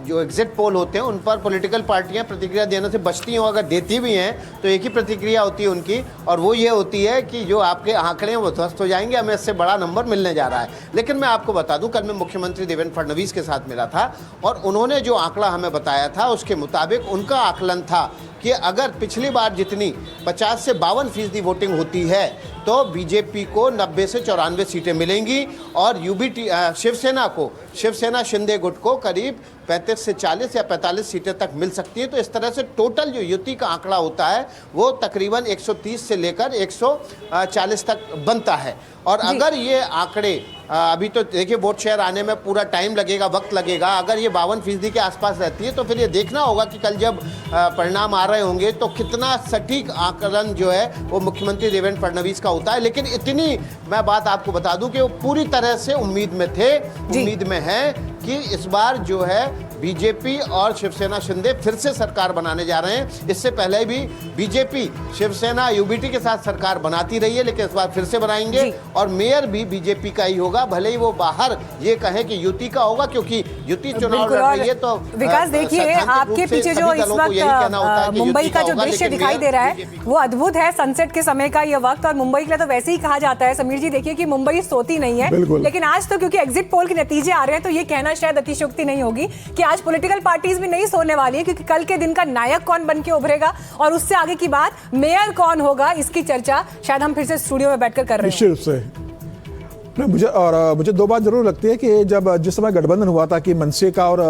जो एग्जिट पोल होते हैं उन पर पॉलिटिकल पार्टियां प्रतिक्रिया देने से बचती हैं। अगर देती भी हैं तो एक ही प्रतिक्रिया होती है उनकी, और वो ये होती है कि जो आपके आंकड़े हैं वो ध्वस्त हो जाएंगे, हमें इससे बड़ा नंबर मिलने जा रहा है। लेकिन मैं आपको बता दूं, कल मैं मुख्यमंत्री देवेंद्र फडणवीस के साथ मिला था और उन्होंने जो आंकड़ा हमें बताया था उसके मुताबिक उनका आकलन था कि अगर पिछली बार जितनी 50 से 52% वोटिंग होती है तो बीजेपी को 90 से 94 सीटें मिलेंगी और यूबीटी शिवसेना शिंदे गुट को करीब 35 से 40 या 45 सीटें तक मिल सकती हैं। तो इस तरह से टोटल जो युति का आंकड़ा होता है वो तकरीबन 130 से लेकर 140 तक बनता है। और अगर ये आंकड़े अभी तो देखिए वोट शेयर आने में पूरा टाइम लगेगा, वक्त लगेगा, अगर ये 52% के आसपास रहती है तो फिर ये देखना होगा कि कल जब परिणाम आ रहे होंगे तो कितना सटीक आकलन जो है वो मुख्यमंत्री देवेंद्र फडणवीस का होता है। लेकिन इतनी मैं बात आपको बता दूं कि वो पूरी तरह से उम्मीद में थे, उम्मीद में है कि इस बार जो है बीजेपी और शिवसेना शिंदे फिर से सरकार बनाने जा रहे हैं। इससे पहले भी बीजेपी शिवसेना यूबीटी के साथ सरकार बनाती रही है, लेकिन इस बार फिर से बनाएंगे और मेयर भी बीजेपी का ही होगा, भले ही वो बाहर ये कहें कि युति का होगा, क्योंकि युति चुनाव लड़ रही है। तो विकास देखिए, आपके पीछे जो इस वक्त मुंबई का जो दृश्य दिखाई दे रहा है वो अद्भुत है। सनसेट के समय का ये वक्त, और मुंबई के लिए तो वैसे ही कहा जाता है समीर जी, देखिए कि मुंबई सोती नहीं है, लेकिन आज तो क्योंकि एग्जिट पोल के नतीजे आ रहे हैं तो ये कहना शायद अतिशयोक्ति नहीं होगी कि आज पॉलिटिकल पार्टीज भी नहीं सोने वाली है, क्योंकि कल के दिन का नायक कौन बन के उभरेगा और उससे आगे की बात मेयर कौन होगा, इसकी चर्चा शायद हम फिर से स्टूडियो में बैठकर कर रहे हैं। निश्चित रूप से मुझे दो बात जरूर लगती है कि जिस समय गठबंधन हुआ था कि मनसे का और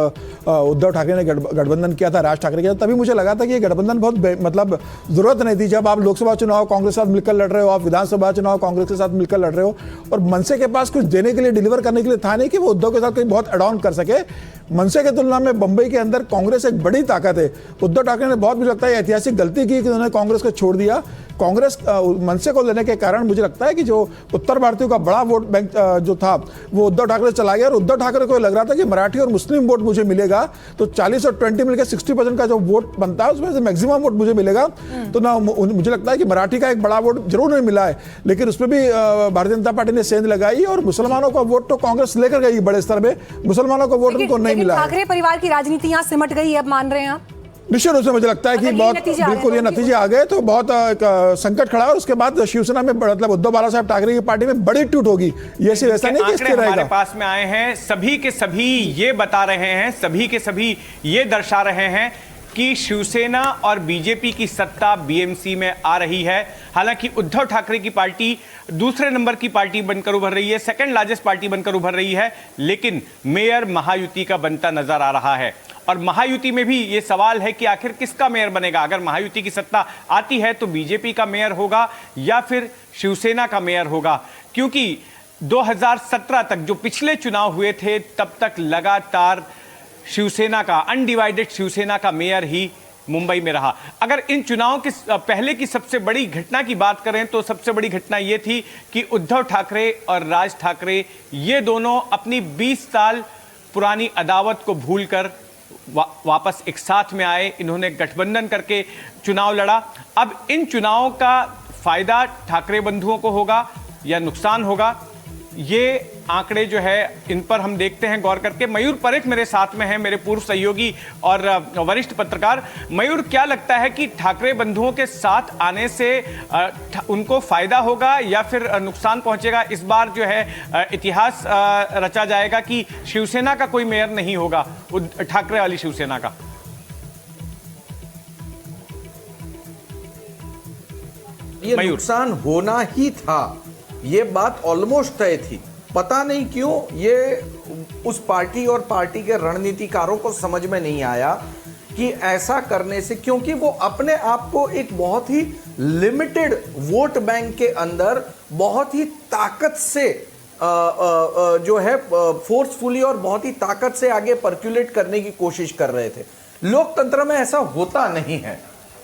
उद्धव ठाकरे ने गठबंधन किया था, राज ठाकरे किया, तभी मुझे लगा था कि ये गठबंधन बहुत मतलब जरूरत नहीं थी। जब आप लोकसभा चुनाव कांग्रेस के साथ मिलकर लड़ रहे हो, आप विधानसभा चुनाव कांग्रेस के साथ मिलकर लड़ रहे हो, और मनसे के पास कुछ देने के लिए, डिलीवर करने के लिए था नहीं कि वो उद्धव के साथ कहीं बहुत एडॉन कर सके। मनसे की तुलना में बंबई के अंदर कांग्रेस एक बड़ी ताकत है। उद्धव ठाकरे ने बहुत, मुझे लगता है, ऐतिहासिक गलती की कि उन्होंने कांग्रेस को छोड़ दिया। कांग्रेस मनसे को लेने के कारण मुझे लगता है कि जो उत्तर भारतीयों का बड़ा वोट बैंक जो था वो उद्धव ठाकरे चला गया, और उद्धव ठाकरे को लग रहा था कि मराठी और मुस्लिम वोट मुझे मिलेगा, तो 40 और 20 मिलकर 60% का जो वोट बनता है उसमें से मैक्सिमम वोट मुझे मिलेगा। तो ना मुझे लगता है कि मराठी का एक बड़ा वोट जरूर नहीं मिला है, लेकिन उसमें भी भारतीय जनता पार्टी ने सेंध लगाई और मुसलमानों का वोट तो कांग्रेस लेकर गई बड़े स्तर में, मुसलमानों का वोट उनको नहीं मिला। ठाकरे परिवार की राजनीति यहाँ सिमट गई है, अब मान रहे हैं आप? निश्चित रूप से मुझे लगता है कि बहुत बिल्कुल ये नतीजे आ गए तो बहुत संकट खड़ा है, और उसके बाद शिवसेना में मतलब उद्धव बाला साहब ठाकरे की पार्टी में बड़ी टूट होगी। ये सिर्फ ऐसा नहीं कि स्थिर रहेगा। हमारे पास में आए हैं, सभी के सभी ये बता रहे हैं, सभी के सभी ये दर्शा रहे हैं कि शिवसेना और बीजेपी की सत्ता बीएमसी में आ रही है। हालांकि उद्धव ठाकरे की पार्टी दूसरे नंबर की पार्टी बनकर उभर रही है, सेकंड लार्जेस्ट पार्टी बनकर उभर रही है, लेकिन मेयर महायुति का बनता नजर आ रहा है। और महायुति में भी ये सवाल है कि आखिर किसका मेयर बनेगा। अगर महायुति की सत्ता आती है तो बीजेपी का मेयर होगा या फिर शिवसेना का मेयर होगा, क्योंकि 2017 तक जो पिछले चुनाव हुए थे तब तक लगातार शिवसेना का, अनडिवाइडेड शिवसेना का मेयर ही मुंबई में रहा। अगर इन चुनावों के पहले की सबसे बड़ी घटना की बात करें तो सबसे बड़ी घटना यह थी कि उद्धव ठाकरे और राज ठाकरे ये दोनों अपनी 20 साल पुरानी अदावत को भूलकर वापस एक साथ में आए। इन्होंने गठबंधन करके चुनाव लड़ा। अब इन चुनावों का फायदा ठाकरे बंधुओं को होगा या नुकसान होगा, ये आंकड़े जो है इन पर हम देखते हैं गौर करके। मयूर परेख मेरे साथ में है, मेरे पूर्व सहयोगी और वरिष्ठ पत्रकार। मयूर, क्या लगता है कि ठाकरे बंधुओं के साथ आने से उनको फायदा होगा या फिर नुकसान पहुंचेगा? इस बार जो है इतिहास रचा जाएगा कि शिवसेना का कोई मेयर नहीं होगा, ठाकरे वाली शिवसेना का। ये नुकसान होना ही था, ये बात ऑलमोस्ट तय थी। पता नहीं क्यों ये उस पार्टी और पार्टी के रणनीतिकारों को समझ में नहीं आया कि ऐसा करने से, क्योंकि वो अपने आप को एक बहुत ही लिमिटेड वोट बैंक के अंदर बहुत ही ताकत से जो है फोर्सफुली और बहुत ही ताकत से आगे पर्क्यूलेट करने की कोशिश कर रहे थे। लोकतंत्र में ऐसा होता नहीं है।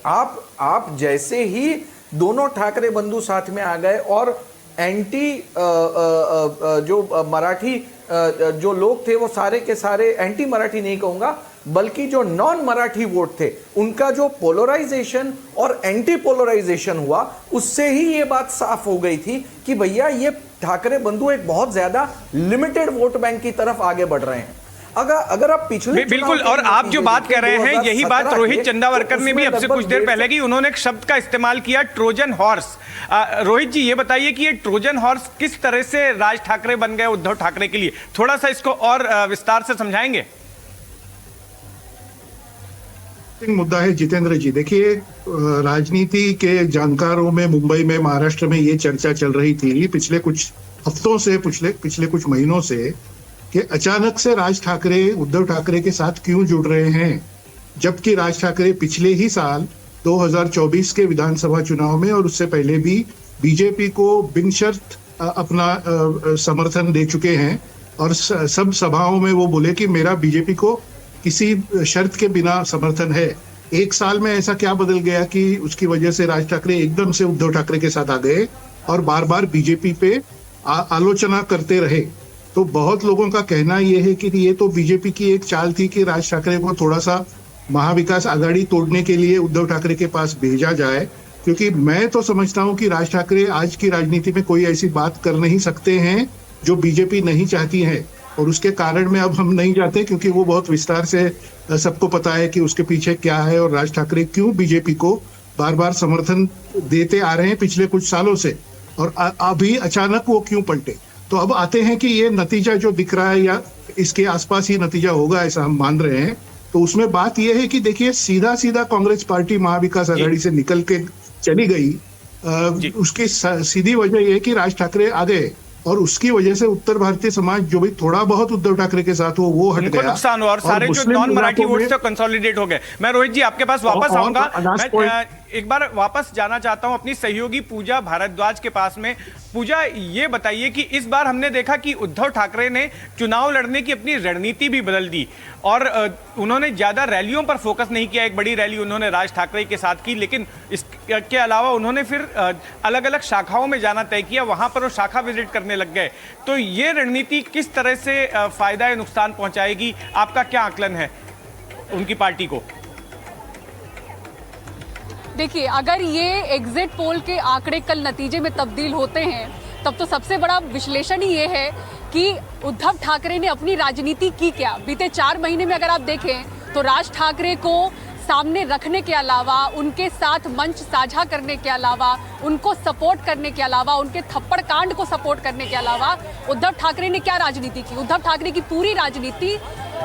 आप जैसे ही दोनों ठाकरे बंधु साथ में आ गए और एंटी जो मराठी जो लोग थे वो सारे के सारे, एंटी मराठी नहीं कहूंगा बल्कि जो नॉन मराठी वोट थे, उनका जो पोलराइजेशन और एंटी पोलराइजेशन हुआ, उससे ही ये बात साफ हो गई थी कि भैया ये ठाकरे बंधु एक बहुत ज्यादा लिमिटेड वोट बैंक की तरफ आगे बढ़ रहे हैं। अगर आप पिछले बिल्कुल, और आप जो बात कर रहे हैं यही बात रोहित चंदावरकर ने भी अब से कुछ देर पहले की, उन्होंने एक शब्द का इस्तेमाल किया, ट्रोजन हॉर्स। रोहित जी, ये बताइए कि ये ट्रोजन हॉर्स किस तरह से राज ठाकरे बन गए उद्धव ठाकरे के लिए, थोड़ा सा इसको और विस्तार से समझाएंगे? मुद्दा है जितेंद्र जी। देखिए, राजनीति के जानकारों में मुंबई में, महाराष्ट्र में ये चर्चा चल रही थी पिछले कुछ हफ्तों से, पिछले कुछ महीनों से, कि अचानक से राज ठाकरे उद्धव ठाकरे के साथ क्यों जुड़ रहे हैं, जबकि राज ठाकरे पिछले ही साल 2024 के विधानसभा चुनाव में और उससे पहले भी बीजेपी को बिन शर्त अपना समर्थन दे चुके हैं और सब सभाओं में वो बोले कि मेरा बीजेपी को किसी शर्त के बिना समर्थन है। एक साल में ऐसा क्या बदल गया कि उसकी वजह से राज ठाकरे एकदम से उद्धव ठाकरे के साथ आ गए और बार बार बीजेपी पे आलोचना करते रहे। तो बहुत लोगों का कहना ये है कि ये तो बीजेपी की एक चाल थी कि राज ठाकरे को थोड़ा सा महाविकास आघाड़ी तोड़ने के लिए उद्धव ठाकरे के पास भेजा जाए, क्योंकि मैं तो समझता हूं कि राज ठाकरे आज की राजनीति में कोई ऐसी बात कर नहीं सकते हैं जो बीजेपी नहीं चाहती है, और उसके कारण में अब हम नहीं जाते, क्योंकि वो बहुत विस्तार से सबको पता है कि उसके पीछे क्या है और राज ठाकरे क्यों बीजेपी को बार बार समर्थन देते आ रहे हैं पिछले कुछ सालों से, और अभी अचानक वो क्यों पलटे। तो अब आते हैं कि ये नतीजा जो दिख रहा है या इसके आसपास ही नतीजा होगा ऐसा हम मान रहे हैं। तो उसमें बात यह है कि देखिए सीधा सीधा कांग्रेस पार्टी महाविकास आघाड़ी से निकल के चली गई, उसकी सीधी वजह यह है कि राज ठाकरे आ गए, और उसकी वजह से उत्तर भारतीय समाज जो भी थोड़ा बहुत उद्धव ठाकरे के साथ वो हट गया, नुकसान हुआ और सारे जो नॉन मराठी वोट से कंसोलिडेट हो गए। मैं रोहित जी आपके पास वापस आऊंगा, मैं एक बार वापस जाना चाहता हूं अपनी सहयोगी पूजा भारद्वाज के पास में। पूजा, ये बताइए कि इस बार हमने देखा कि उद्धव ठाकरे ने चुनाव लड़ने की अपनी रणनीति भी बदल दी और उन्होंने ज्यादा रैलियों पर फोकस नहीं किया। एक बड़ी रैली उन्होंने राज ठाकरे के साथ की, लेकिन इसके अलावा उन्होंने फिर अलग अलग शाखाओं में जाना तय किया, वहां पर वो शाखा विजिट करने लग गए। तो ये रणनीति किस तरह से फायदा या नुकसान पहुंचाएगी, आपका क्या आकलन है उनकी पार्टी को? देखिए, अगर ये एग्जिट पोल के आंकड़े कल नतीजे में तब्दील होते हैं तब तो सबसे बड़ा विश्लेषण ही ये है कि उद्धव ठाकरे ने अपनी राजनीति की क्या। बीते 4 महीने में अगर आप देखें तो राज ठाकरे को सामने रखने के अलावा, उनके साथ मंच साझा करने के अलावा, उनको सपोर्ट करने के अलावा, उनके थप्पड़ कांड को सपोर्ट करने के अलावा उद्धव ठाकरे ने क्या राजनीति की। उद्धव ठाकरे की पूरी राजनीति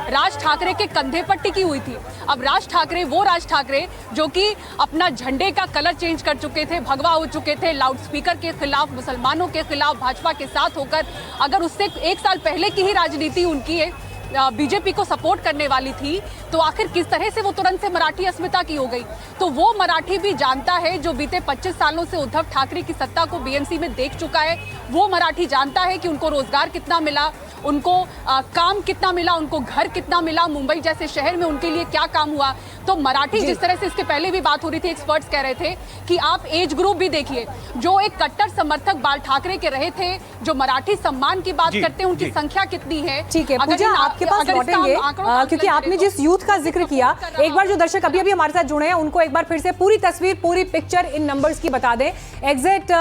राज ठाकरे के कंधे पर टिकी हुई थी। अब राज ठाकरे, वो राज ठाकरे जो कि अपना झंडे का कलर चेंज कर चुके थे, भगवा हो चुके थे, लाउडस्पीकर के खिलाफ, मुसलमानों के खिलाफ, भाजपा के साथ होकर, अगर उससे 1 साल पहले की ही राजनीति उनकी है, बीजेपी को सपोर्ट करने वाली थी, तो आखिर किस तरह से वो तुरंत से मराठी अस्मिता की हो गई। तो वो मराठी भी जानता है जो बीते 25 सालों से उद्धव ठाकरे की सत्ता को बीएमसी में देख चुका है। वो मराठी जानता है कि उनको रोजगार कितना मिला, उनको काम कितना मिला, उनको घर कितना मिला, मुंबई जैसे शहर में उनके लिए क्या काम हुआ। तो मराठी, जिस तरह से इसके पहले भी बात हो रही थी, एक्सपर्ट्स कह रहे थे कि आप एज ग्रुप भी देखिए, जो एक कट्टर समर्थक बाल ठाकरे के रहे थे, जो मराठी सम्मान की बात करते हैं, उनकी संख्या कितनी है। ठीक है पूजा, आपके पास लौटेंगे क्योंकि आपने जिस यूथ का जिक्र किया, एक बार जो दर्शक अभी अभी हमारे साथ जुड़े हैं उनको एक बार फिर से पूरी तस्वीर, पूरी पिक्चर इन नंबर्स की बता दें। एग्जिट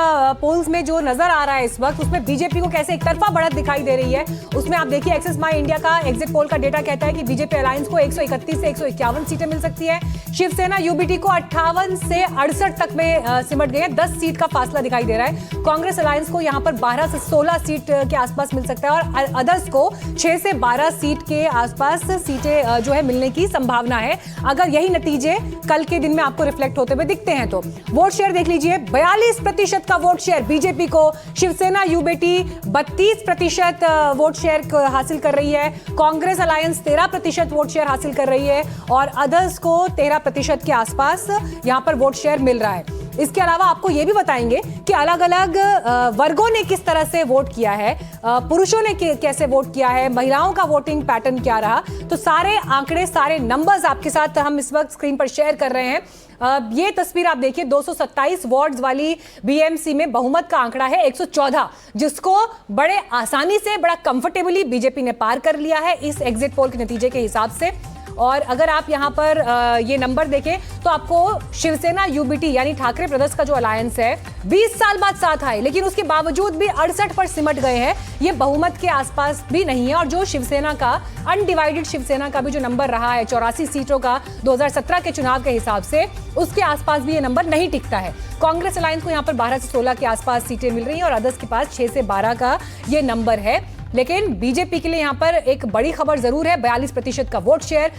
पोल्स में जो नजर आ रहा है इस वक्त, उसमें बीजेपी को कैसे एक तरफा बढ़त दिखाई दे रही है। उसमें आप देखिए, एक्सिस माई इंडिया का एग्जिट पोल का डेटा कहता है कि बीजेपी अलायंस को 131 से 151 सीटें मिल सकती है। शिवसेना यूबीटी को 58 से 68 तक में सिमट गए हैं, 10 सीट का फासला दिखाई दे रहा है। कांग्रेस अलायंस को यहां पर 12 से 16 सीट के आसपास मिल सकता है और अदर्स को 6 से 12 सीट के आसपास सीटें जो है मिलने की संभावना है, अगर यही नतीजे कल के दिन में आपको रिफ्लेक्ट होते हुए दिखते हैं। तो वोट शेयर देख लीजिए, 42% का वोट शेयर बीजेपी को, शिवसेना यूबीटी 32% वोट शेयर हासिल कर रही है, कांग्रेस अलायंस 13% वोट शेयर हासिल कर रही है और अदर्स को 13% के आसपास यहां पर वोट शेयर मिल रहा है। इसके अलावा आपको यह भी बताएंगे कि अलग अलग वर्गों ने किस तरह से वोट किया है, पुरुषों ने कैसे वोट किया है, महिलाओं का वोटिंग पैटर्न क्या रहा। तो सारे आंकड़े, सारे नंबर्स आपके साथ हम इस वक्त स्क्रीन पर शेयर कर रहे हैं। ये तस्वीर आप देखिए, 227 वार्ड्स वाली बीएमसी में बहुमत का आंकड़ा है 114, जिसको बड़े आसानी से, बड़ा कंफर्टेबली बीजेपी ने पार कर लिया है इस एग्जिट पोल के नतीजे के हिसाब से। और अगर आप यहां पर ये नंबर देखें तो आपको शिवसेना यूबीटी यानी ठाकरे ब्रदर्स का जो अलायंस है 20 साल बाद साथ आए, लेकिन उसके बावजूद भी 68 पर सिमट गए हैं, ये बहुमत के आसपास भी नहीं है। और जो शिवसेना का, अनडिवाइडेड शिवसेना का भी जो नंबर रहा है 84 सीटों का 2017 के चुनाव के हिसाब से, उसके आसपास भी ये नंबर नहीं टिकता है। कांग्रेस अलायंस को यहाँ पर 12 से 16 के आसपास सीटें मिल रही हैं और अदर्स के पास 6 से 12 का ये नंबर है। लेकिन बीजेपी के लिए यहां पर एक बड़ी खबर जरूर है, 42% का वोट शेयर,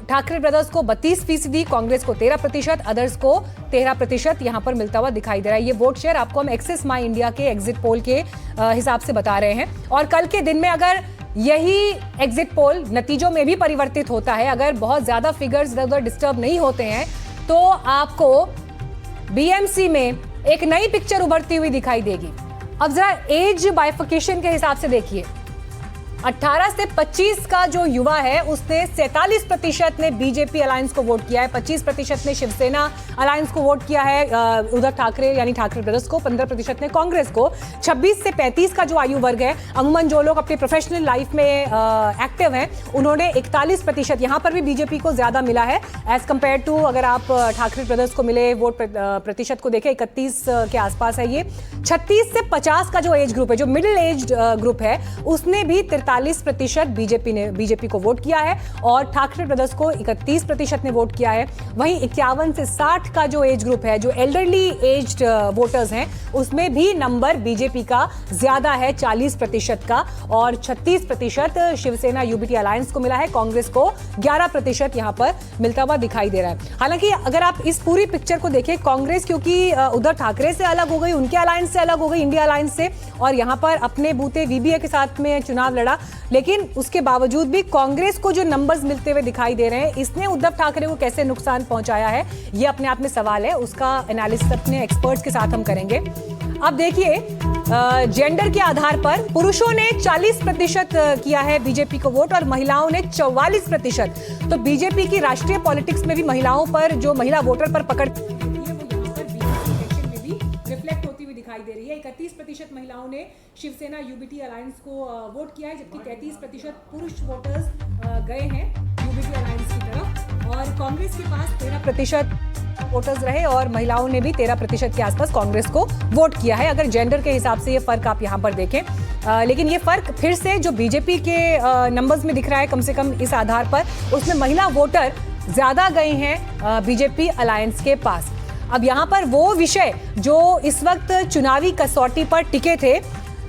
ठाकरे ब्रदर्स को 32%, कांग्रेस को 13%, अदर्स को 13% यहां पर मिलता हुआ दिखाई दे रहा है। ये वोट शेयर आपको हम एक्सिस माई इंडिया के एग्जिट पोल के हिसाब से बता रहे हैं। और कल के दिन में अगर यही एग्जिट पोल नतीजों में भी परिवर्तित होता है, अगर बहुत ज्यादा फिगर्स इधर उधर डिस्टर्ब नहीं होते हैं, तो आपको बीएमसी में एक नई पिक्चर उभरती हुई दिखाई देगी। अब जरा एज बाइफिकेशन के हिसाब से देखिए, 18 से 25 का जो युवा है उसने 47% ने बीजेपी अलायंस को वोट किया है, 25% ने शिवसेना अलायंस को वोट किया है, उद्धव ठाकरे यानी ठाकरे ब्रदर्स को, 15% ने कांग्रेस को। 26 से 35 का जो आयु वर्ग है, अमूमन जो लोग अपनी प्रोफेशनल लाइफ में एक्टिव हैं, उन्होंने 41%, यहां पर भी बीजेपी को ज्यादा मिला है एज कंपेयर टू अगर आप ठाकरे ब्रदर्स को मिले वोट प्रतिशत को देखें 31 के आसपास है ये। 36 से 50 का जो एज ग्रुप है, जो मिडिल एज ग्रुप है, उसने भी 43% बीजेपी को वोट किया है और ठाकरे ब्रदर्स को 31% ने वोट किया है। वहीं 51 से 60 का जो एज ग्रुप है, जो एल्डरली एज्ड वोटर्स हैं, उसमें भी नंबर बीजेपी का ज्यादा है 40% का और 36% शिवसेना यूबीटी अलायंस को मिला है, कांग्रेस को 11% यहां पर मिलता हुआ दिखाई दे रहा है। हालांकि अगर आप इस पूरी पिक्चर को देखें, कांग्रेस क्योंकि उद्धव ठाकरे से अलग हो गई, उनके अलायंस से अलग हो गई, इंडिया अलायंस से, और यहां पर अपने बूते वीबीए के साथ में चुनाव लड़ा, लेकिन उसके बावजूद भी कांग्रेस को जो नंबर्स मिलते हुए दिखाई दे रहे हैं, इसने उद्धव ठाकरे को कैसे नुकसान पहुंचाया है, ये अपने आप में सवाल है। उसका एनालिसिस अपने एक्सपर्ट्स के साथ हम करेंगे। अब देखिए, जेंडर के आधार पर पुरुषों ने 40% किया है बीजेपी को वोट और महिलाओं ने 44%। तो बीजेपी की राष्ट्रीय पॉलिटिक्स में भी महिलाओं पर, जो महिला वोटर पर पकड़ रिफ्लेक्ट होती हुई दिखाई दे रही है। 31% महिलाओं ने शिवसेना यूबीटी अलायंस को वोट किया है, जबकि 33% पुरुष वोटर्स गए हैं यूबीटी अलायंस की तरफ, और कांग्रेस के पास 13% वोटर्स रहे और महिलाओं ने भी 13% के आसपास कांग्रेस को वोट किया है, अगर जेंडर के हिसाब से ये फर्क आप यहां पर देखें। लेकिन ये फर्क फिर से जो बीजेपी के नंबर्स में दिख रहा है, कम से कम इस आधार पर, उसमें महिला वोटर ज्यादा गए हैं बीजेपी अलायंस के पास। अब यहां पर वो विषय जो इस वक्त चुनावी कसौटी पर टिके थे,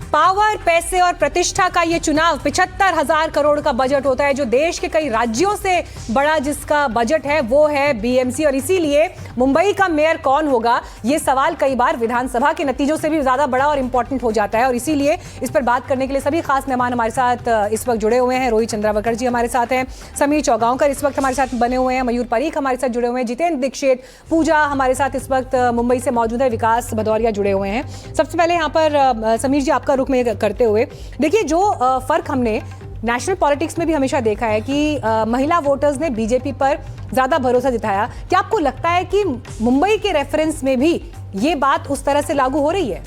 पावर, पैसे और प्रतिष्ठा का ये चुनाव, 75,000 करोड़ का बजट होता है, जो देश के कई राज्यों से बड़ा जिसका बजट है वो है बीएमसी, और इसीलिए मुंबई का मेयर कौन होगा, ये सवाल कई बार विधानसभा के नतीजों से भी ज्यादा बड़ा और इंपॉर्टेंट हो जाता है। और इसीलिए इस पर बात करने के लिए सभी खास मेहमान हमारे साथ इस वक्त जुड़े हुए हैं। रोहित चंद्रावकर जी हमारे साथ हैं, समीर चौगांवकर इस वक्त हमारे साथ बने हुए हैं, मयूर परीख हमारे साथ जुड़े हुए हैं, जितेंद्र दीक्षित, पूजा हमारे साथ इस वक्त मुंबई से मौजूद है, विकास भदौरिया जुड़े हुए हैं। सबसे पहले यहाँ पर समीर जी, आपका रुख में करते हुए, देखिए जो फर्क हमने नेशनल पॉलिटिक्स में भी हमेशा देखा है कि महिला वोटर्स ने बीजेपी पर ज्यादा भरोसा जताया, क्या आपको लगता है कि मुंबई के रेफरेंस में भी ये बात उस तरह से लागू हो रही है?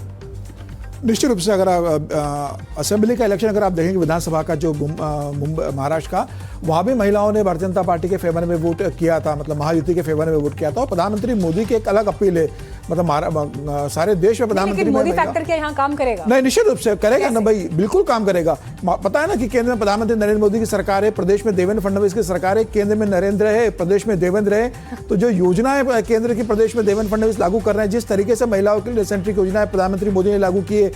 निश्चित रूप से अगर आप असेंबली का इलेक्शन अगर आप देखेंगे, विधानसभा का जो महाराष्ट्र का, वहाँ भी महिलाओं ने भारतीय जनता पार्टी के फेवर में वोट किया था, मतलब महायुति के फेवर में वोट किया था। और प्रधानमंत्री मोदी की एक अलग अपील है, मतलब सारे देश में प्रधानमंत्री मोदी फैक्टर क्या यहाँ काम करेगा? नहीं, निश्चित रूप से करेगा ना भाई, बिल्कुल काम करेगा। पता है ना कि केंद्र में प्रधानमंत्री नरेंद्र मोदी की सरकार है, प्रदेश में देवेंद्र फडणवीस की सरकार है, केंद्र में नरेंद्र है, प्रदेश में देवेंद्र है। तो जो योजना है केंद्र की, प्रदेश में देवेंद्र फडणवीस लागू कर रहे हैं, जिस तरीके से महिलाओं के लिए सेंट्रिक योजना है प्रधानमंत्री मोदी ने लागू की है,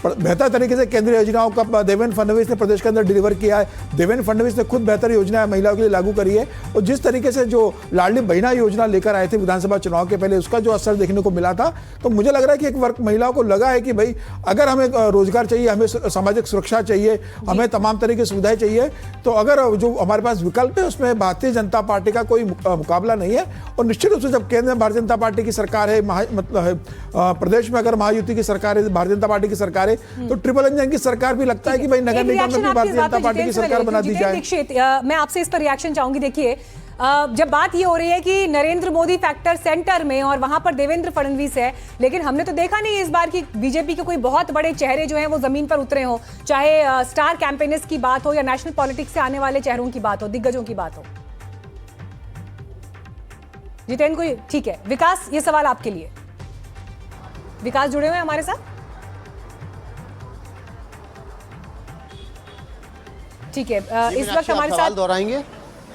बेहतर तरीके से केंद्रीय योजनाओं का देवेंद्र फडणवीस ने प्रदेश के अंदर डिलीवर किया है। देवेंद्र फडणवीस ने खुद बेहतर योजना महिलाओं के लिए लागू करी है, और जिस तरीके से जो लाडली बहना योजना लेकर आए थे विधानसभा चुनाव के पहले, उसका जो असर देखने को मिला था, तो मुझे लग रहा है कि एक वर्ग महिलाओं को लगा है कि भाई अगर हमें रोजगार चाहिए, हमें सामाजिक सुरक्षा चाहिए, हमें तमाम तरह की सुविधाएं चाहिए, तो अगर जो हमारे पास विकल्प है उसमें भारतीय जनता पार्टी का कोई मुकाबला नहीं है। और निश्चित रूप से जब केंद्र में भारतीय जनता पार्टी की सरकार है, मतलब प्रदेश में अगर महायुति की सरकार है, भारतीय जनता पार्टी की सरकार है, तो ट्रिपल इंजन की सरकार भी लगता है कि भाई नगर निगम में भी भारतीय जनता पार्टी की सरकार बना दी जाए। दीक्षित, मैं आपसे इस पर रिएक्शन चाहूंगी। देखिए, जब बात ये हो रही है कि नरेंद्र मोदी फैक्टर सेंटर में और वहां पर देवेंद्र फडणवीस है, लेकिन हमने तो देखा नहीं इस बार की बीजेपी के कोई बहुत बड़े चेहरे जो हैं वो जमीन पर उतरे हो, चाहे स्टार कैंपेनर्स की बात हो या नेशनल पॉलिटिक्स से आने वाले चेहरों की बात हो, दिग्गजों की बात हो। जितेंद्र को ठीक है। विकास, ये सवाल आपके लिए। विकास जुड़े हुए हैं हमारे साथ, ठीक है। इस वक्त हमारे साथ दोहराएंगे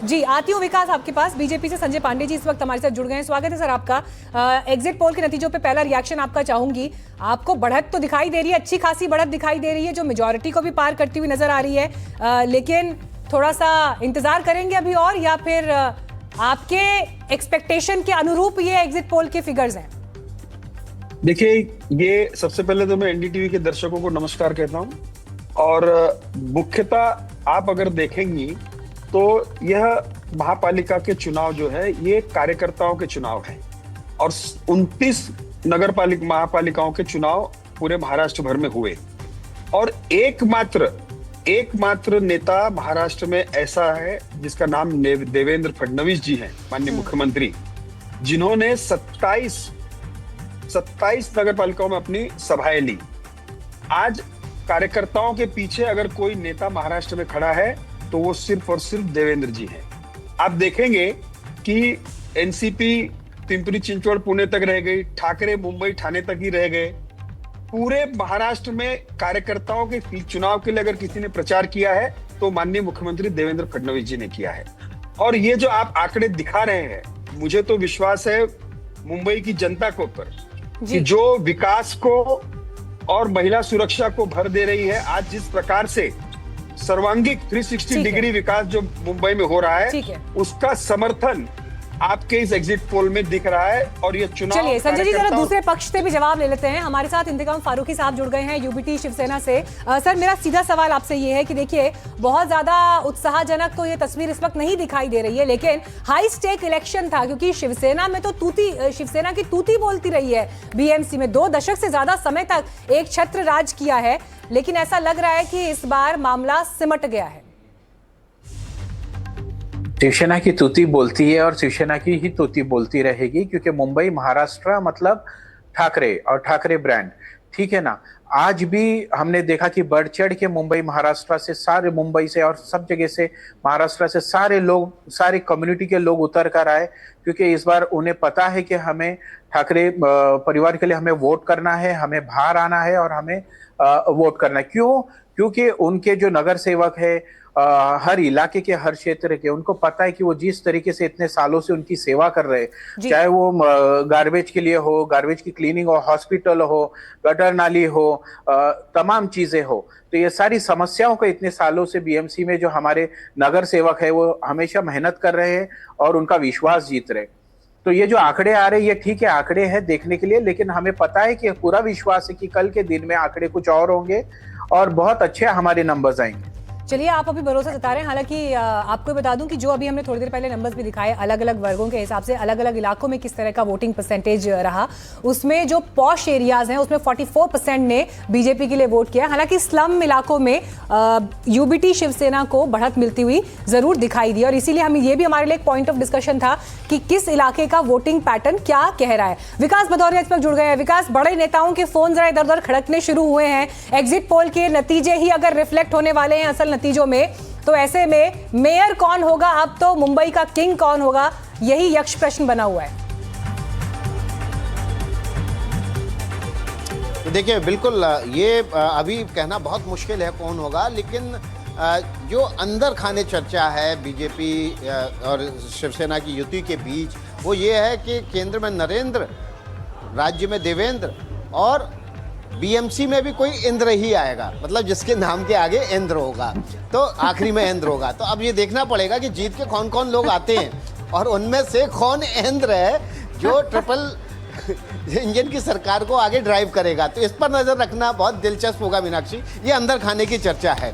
जी, आती हूँ विकास आपके पास। बीजेपी से संजय पांडे जी इस वक्त हमारे साथ जुड़ गए हैं, स्वागत है सर आपका। एग्जिट पोल के नतीजों पे पहला रिएक्शन आपका चाहूंगी। आपको बढ़त तो दिखाई दे रही है, अच्छी खासी बढ़त दिखाई दे रही है, जो मेजॉरिटी को भी पार करती हुई नजर आ रही है, लेकिन थोड़ा सा इंतजार करेंगे अभी और, या फिर आपके एक्सपेक्टेशन के अनुरूप ये एग्जिट पोल के फिगर्स हैं? देखिए, ये सबसे पहले तो मैं एनडीटीवी के दर्शकों को नमस्कार कहता हूं, और मुख्यतः आप अगर देखेंगी तो यह महापालिका के चुनाव जो है ये कार्यकर्ताओं के चुनाव है, और 29 महापालिकाओं के चुनाव पूरे महाराष्ट्र भर में हुए, और एकमात्र एकमात्र नेता महाराष्ट्र में ऐसा है जिसका नाम देवेंद्र फडणवीस जी हैं, माननीय मुख्यमंत्री, जिन्होंने 27 नगर पालिकाओं में अपनी सभाएं ली। आज कार्यकर्ताओं के पीछे अगर कोई नेता महाराष्ट्र में खड़ा है तो वो सिर्फ और सिर्फ देवेंद्र जी हैं। आप देखेंगे कि एनसीपी पिंपरी चिंचवड़ पुणे तक रह गई, ठाकरे मुंबई ठाणे तक ही रह गए। पूरे महाराष्ट्र में कार्यकर्ताओं के चुनाव के लिए अगर किसी ने प्रचार किया है तो माननीय मुख्यमंत्री देवेंद्र फडणवीस जी ने किया है। और ये जो आप आंकड़े दिखा रहे हैं, मुझे तो विश्वास है मुंबई की जनता के ऊपर कि जो विकास को और महिला सुरक्षा को भर दे रही है, आज जिस प्रकार से सर्वांगीण 360 डिग्री विकास जो मुंबई में हो रहा है, उसका समर्थन आपके इस एग्जिट पोल में दिख रहा है। और ये चुनाव, चलिए संजय जी, जरा दूसरे पक्ष से भी जवाब ले लेते हैं। हमारे साथ इंतकाम फारूकी साहब जुड़ गए हैं यूबीटी शिवसेना से। सर, मेरा सीधा सवाल आपसे ये है कि देखिए, बहुत ज्यादा उत्साहजनक तो ये तस्वीर इस वक्त नहीं दिखाई दे रही है, लेकिन हाई स्टेक इलेक्शन था, क्योंकि शिवसेना में तो शिवसेना की तूती बोलती रही है। बीएमसी में 2 दशक से ज्यादा समय तक एक छत्र राज किया है, लेकिन ऐसा लग रहा है कि इस बार मामला सिमट गया है। शिवसेना की तूती बोलती है और शिवसेना की ही तूती बोलती रहेगी, क्योंकि मुंबई महाराष्ट्र मतलब ठाकरे और ठाकरे ब्रांड, ठीक है ना। आज भी हमने देखा कि बढ़ चढ़ के मुंबई महाराष्ट्र से, सारे मुंबई से और सब जगह से, महाराष्ट्र से सारे लोग, सारी कम्युनिटी के लोग उतर कर आए, क्योंकि इस बार उन्हें पता है कि हमें ठाकरे परिवार के लिए हमें वोट करना है, हमें बाहर आना है और हमें वोट करना है। क्यों? क्योंकि उनके जो नगर सेवक है, हर इलाके के, हर क्षेत्र के, उनको पता है कि वो जिस तरीके से इतने सालों से उनकी सेवा कर रहे हैं, चाहे वो गार्बेज के लिए हो, गार्बेज की क्लीनिंग हो, हॉस्पिटल हो, गटर नाली हो, तमाम चीजें हो, तो ये सारी समस्याओं को इतने सालों से बीएमसी में जो हमारे नगर सेवक है वो हमेशा मेहनत कर रहे हैं और उनका विश्वास जीत रहे। तो ये जो आंकड़े आ रहे हैं, ये ठीक है, आंकड़े हैं देखने के लिए, लेकिन हमें पता है कि पूरा विश्वास है कि कल के दिन में आंकड़े कुछ और होंगे और बहुत अच्छे हमारे नंबर्स आएंगे। चलिए, आप अभी भरोसा जता रहे हैं। हालांकि आपको बता दूं कि जो अभी हमने थोड़ी देर पहले नंबर्स भी दिखाए, अलग अलग वर्गों के हिसाब से अलग अलग इलाकों में किस तरह का वोटिंग परसेंटेज रहा, उसमें जो पॉश एरियाज हैं उसमें 44% ने बीजेपी के लिए वोट किया। हालांकि स्लम इलाकों में यूबीटी शिवसेना को बढ़त मिलती हुई जरूर दिखाई दी, और इसीलिए हम ये भी हमारे लिए एक पॉइंट ऑफ डिस्कशन था कि किस इलाके का वोटिंग पैटर्न क्या कह रहा है। विकास भदौरिया इस वक्त जुड़ गए हैं। विकास, बड़े नेताओं के फोन जरा इधर उधर खड़कने शुरू हुए हैं, एग्जिट पोल के नतीजे ही अगर रिफ्लेक्ट होने वाले हैं असल नतीजों में, तो ऐसे में मेयर कौन होगा, अब तो मुंबई का किंग कौन होगा, यही यक्ष प्रश्न बना हुआ है। तो देखिए, बिल्कुल ये अभी कहना बहुत मुश्किल है कौन होगा, लेकिन जो अंदर खाने चर्चा है बीजेपी और शिवसेना की युति के बीच, वो ये है कि केंद्र में नरेंद्र, राज्य में देवेंद्र, और बीएमसी में भी कोई इंद्र ही आएगा, मतलब जिसके नाम के आगे इंद्र होगा तो आखिरी में इंद्र होगा। तो अब ये देखना पड़ेगा कि जीत के कौन कौन लोग आते हैं और उनमें से कौन इंद्र है जो ट्रिपल इंजन की सरकार को आगे ड्राइव करेगा। तो इस पर नजर रखना बहुत दिलचस्प होगा मीनाक्षी, ये अंदर खाने की चर्चा है।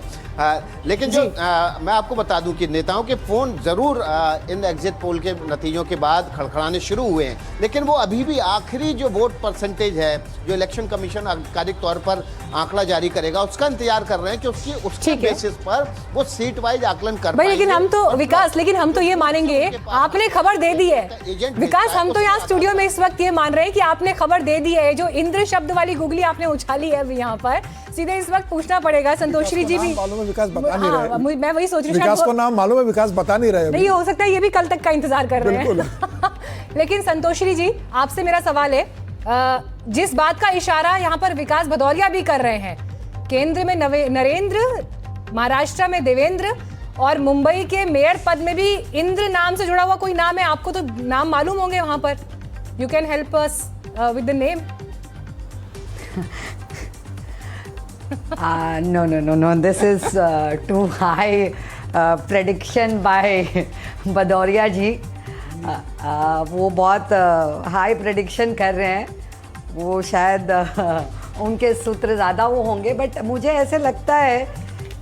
लेकिन जो मैं आपको बता दूं कि नेताओं के फोन जरूर इन एग्जिट पोल के नतीजों के बाद खड़खड़ाने शुरू हुए हैं, लेकिन वो अभी भी आखिरी जो वोट परसेंटेज है जो इलेक्शन कमीशन आधिकारिक तौर पर आंकड़ा जारी करेगा, उसका इंतजार कर रहे हैं कि उसके बेसिस पर वो सीट वाइज आकलन कर भाई। लेकिन हम तो विकास, लेकिन हम तो ये मानेंगे, आपने खबर दे दी है विकास, हम तो यहाँ स्टूडियो में इस वक्त ये मान रहे हैं कि आपने खबर दे दी है। जो इंद्र शब्द वाली गुगली आपने उछाली है अभी यहाँ पर, सीधे इस वक्त पूछना पड़ेगा। संतोषी जी भी विकास बता नहीं रहे, मैं वही सोच रही हूँ, विकास को नाम मालूम है, विकास बता नहीं रहे। नहीं, हो सकता है ये भी कल तक का इंतजार कर रहे हैं। लेकिन संतोषी जी, आपसे मेरा सवाल है, जिस बात का इशारा यहाँ पर विकास भदौरिया भी कर रहे हैं, केंद्र में नरेंद्र, महाराष्ट्र में देवेंद्र और मुंबई के मेयर पद में भी इंद्र नाम से जुड़ा हुआ कोई नाम है, आपको तो नाम मालूम होंगे वहां पर, you can help us with the name. No. This is too high prediction by Bhadauria ji. वो बहुत हाई प्रेडिक्शन कर रहे हैं, वो शायद उनके सूत्र ज़्यादा वो होंगे, बट मुझे ऐसे लगता है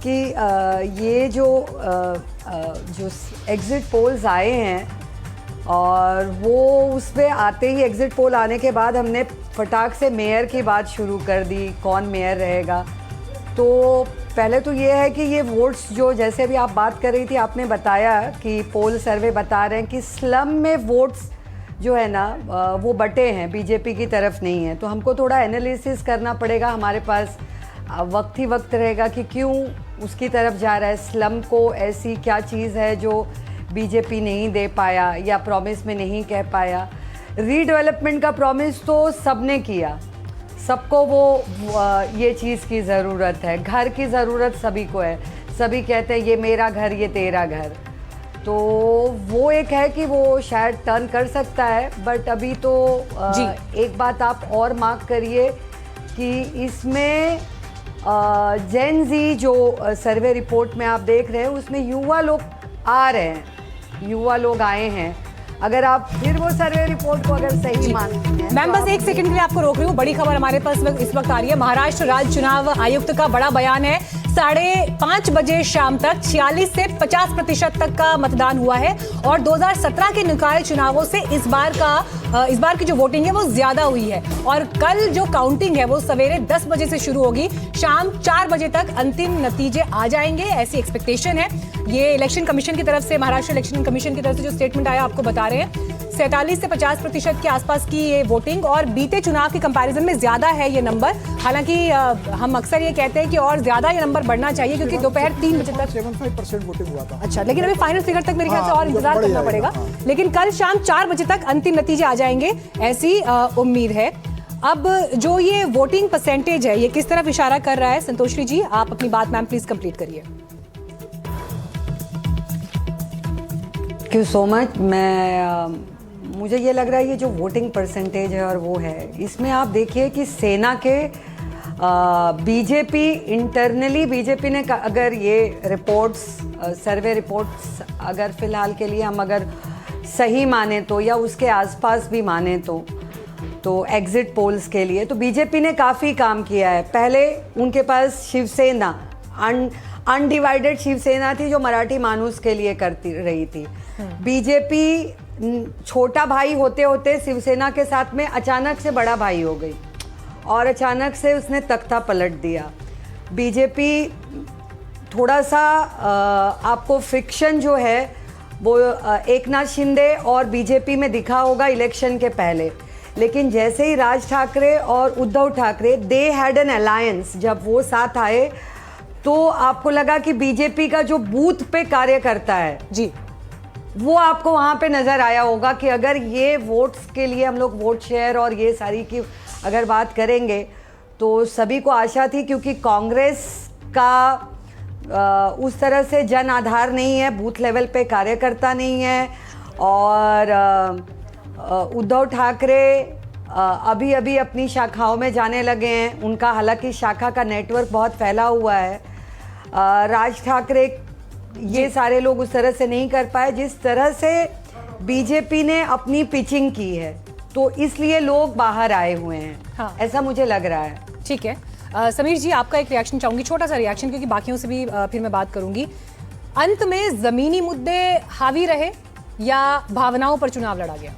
कि ये जो एग्ज़िट पोल्स आए हैं और वो उस पर आते ही, एग्ज़िट पोल आने के बाद हमने फटाक से मेयर की बात शुरू कर दी, कौन मेयर रहेगा। तो पहले तो ये है कि ये वोट्स जो, जैसे अभी आप बात कर रही थी, आपने बताया कि पोल सर्वे बता रहे हैं कि स्लम में वोट्स जो है ना वो बटे हैं, बीजेपी की तरफ नहीं है। तो हमको थोड़ा एनालिसिस करना पड़ेगा, हमारे पास वक्त ही वक्त रहेगा कि क्यों उसकी तरफ जा रहा है। स्लम को ऐसी क्या चीज़ है जो बीजेपी नहीं दे पाया या प्रॉमिस में नहीं कह पाया। रीडेवलपमेंट का प्रॉमिस तो सबने किया, सबको वो ये चीज़ की ज़रूरत है, घर की ज़रूरत सभी को है। सभी कहते हैं ये मेरा घर, ये तेरा घर। तो वो एक है कि वो शायद टर्न कर सकता है, बट अभी तो एक बात आप और मार्क करिए कि इसमें जेन जी जो सर्वे रिपोर्ट में आप देख रहे हैं उसमें युवा लोग आ रहे हैं, युवा लोग आए हैं। अगर आप फिर वो सर्वे रिपोर्ट को अगर सही मानते हैं। मैम बस एक सेकंड के लिए आपको रोक रही हूँ, बड़ी खबर हमारे पास इस वक्त आ रही है। महाराष्ट्र राज्य चुनाव आयुक्त का बड़ा बयान है। 5:30 बजे शाम तक 46 से 50% तक का मतदान हुआ है और 2017 के निकाय चुनावों से इस बार की जो वोटिंग है वो ज्यादा हुई है। और कल जो काउंटिंग है वो सवेरे 10 बजे से शुरू होगी, शाम 4 बजे तक अंतिम नतीजे आ जाएंगे, ऐसी एक्सपेक्टेशन है। ये इलेक्शन कमीशन की तरफ से, महाराष्ट्र इलेक्शन कमीशन की तरफ से जो स्टेटमेंट आया आपको बता रहे हैं। 47 से 50% के आसपास की ये वोटिंग और बीते चुनाव के कंपैरिजन में ज्यादा है ये नंबर। हालांकि हम अक्सर ये कहते हैं कि और ज्यादा ये नंबर बढ़ना चाहिए क्योंकि दोपहर 3 बजे तक 75% वोटिंग हुआ था। अच्छा, लेकिन अभी फाइनल फिगर तक मेरे ख्याल से और इंतजार करना पड़ेगा। लेकिन कल शाम 4 बजे तक अंतिम नतीजे आ जाएंगे, ऐसी उम्मीद है। अब जो ये वोटिंग परसेंटेज है ये किस तरफ इशारा कर रहा है? संतोषी जी आप अपनी बात मैम प्लीज कंप्लीट करिए। Thank you so much. मुझे ये लग रहा है ये जो वोटिंग परसेंटेज है और वो है, इसमें आप देखिए कि सेना के बीजेपी इंटरनली बीजेपी ने अगर ये रिपोर्ट्स, सर्वे रिपोर्ट्स अगर फिलहाल के लिए हम अगर सही माने तो या उसके आसपास भी माने तो एग्जिट पोल्स के लिए तो बीजेपी ने काफ़ी काम किया है। पहले उनके पास शिवसेना अनडिवाइडेड शिवसेना थी जो मराठी मानूस के लिए करती रही थी। बीजेपी छोटा भाई होते होते शिवसेना के साथ में अचानक से बड़ा भाई हो गई और अचानक से उसने तख्ता पलट दिया। बीजेपी थोड़ा सा आपको फ्रिक्शन जो है वो एकनाथ शिंदे और बीजेपी में दिखा होगा इलेक्शन के पहले, लेकिन जैसे ही राज ठाकरे और Uddhav Thackeray they had an alliance, जब वो साथ आए तो आपको लगा कि बीजेपी का जो बूथ पे कार्य करता है जी, वो आपको वहाँ पे नज़र आया होगा कि अगर ये वोट्स के लिए हम लोग वोट शेयर और ये सारी की अगर बात करेंगे तो सभी को आशा थी, क्योंकि कांग्रेस का उस तरह से जन आधार नहीं है, बूथ लेवल पे कार्यकर्ता नहीं है। और उद्धव ठाकरे अभी अभी अपनी शाखाओं में जाने लगे हैं, उनका हालांकि शाखा का नेटवर्क बहुत फैला हुआ है। राज ठाकरे ये सारे लोग उस तरह से नहीं कर पाए जिस तरह से बीजेपी ने अपनी पिचिंग की है, तो इसलिए लोग बाहर आए हुए हैं। हाँ। ऐसा मुझे लग रहा है। ठीक है, समीर जी आपका एक रिएक्शन चाहूंगी, छोटा सा रिएक्शन, क्योंकि बाकियों से भी फिर मैं बात करूंगी। अंत में जमीनी मुद्दे हावी रहे या भावनाओं पर चुनाव लड़ा गया?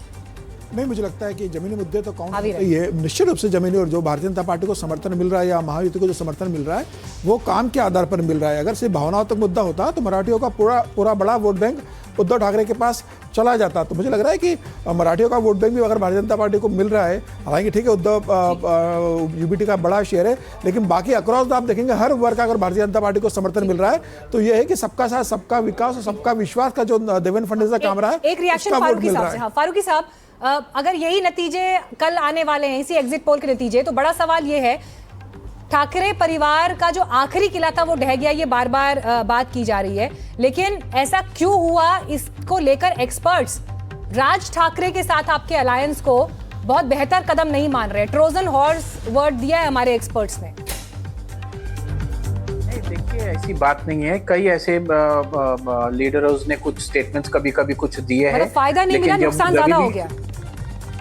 नहीं, मुझे लगता है कि जमीनी मुद्दे तो कौन ये निश्चित रूप से जमीनी, और जो भारतीय जनता पार्टी को समर्थन मिल रहा है या महायुति को जो समर्थन मिल रहा है वो काम के आधार पर मिल रहा है। अगर सिर्फ भावनाओं तक मुद्दा होता तो मराठियों का पूरा बड़ा वोट बैंक उद्धव ठाकरे के पास चला जाता। तो मुझे लग रहा है कि मराठियों का वोट बैंक भी अगर भारतीय जनता पार्टी को मिल रहा है, हालांकि ठीक है उद्धव यूबीटी का बड़ा शेयर है, लेकिन बाकी अक्रॉस आप देखेंगे हर वर्ग का अगर भारतीय जनता पार्टी को समर्थन मिल रहा है तो यह है कि सबका साथ सबका विकास और सबका विश्वास का जो देवेंद्र फडणवीस का काम रहा है। एक रिएक्शन फारूकी साहब से। हाँ फारूकी साहब, अगर यही नतीजे कल आने वाले हैं, इसी एग्जिट पोल के नतीजे, तो बड़ा सवाल ये है ठाकरे परिवार का जो आखिरी किला था वो ढह गया, ये बार बार बात की जा रही है, लेकिन ऐसा क्यों हुआ इसको लेकर एक्सपर्ट्स राज ठाकरे के साथ आपके अलायंस को बहुत बेहतर कदम नहीं मान रहे। ट्रोजन हॉर्स वर्ड दिया है हमारे एक्सपर्ट्स ने। देखिए ऐसी बात नहीं है, कई ऐसे लीडर्स ने कुछ स्टेटमेंट्स कभी कभी कुछ दिए हैं, फायदा नहीं मिला, नुकसान ज्यादा हो गया।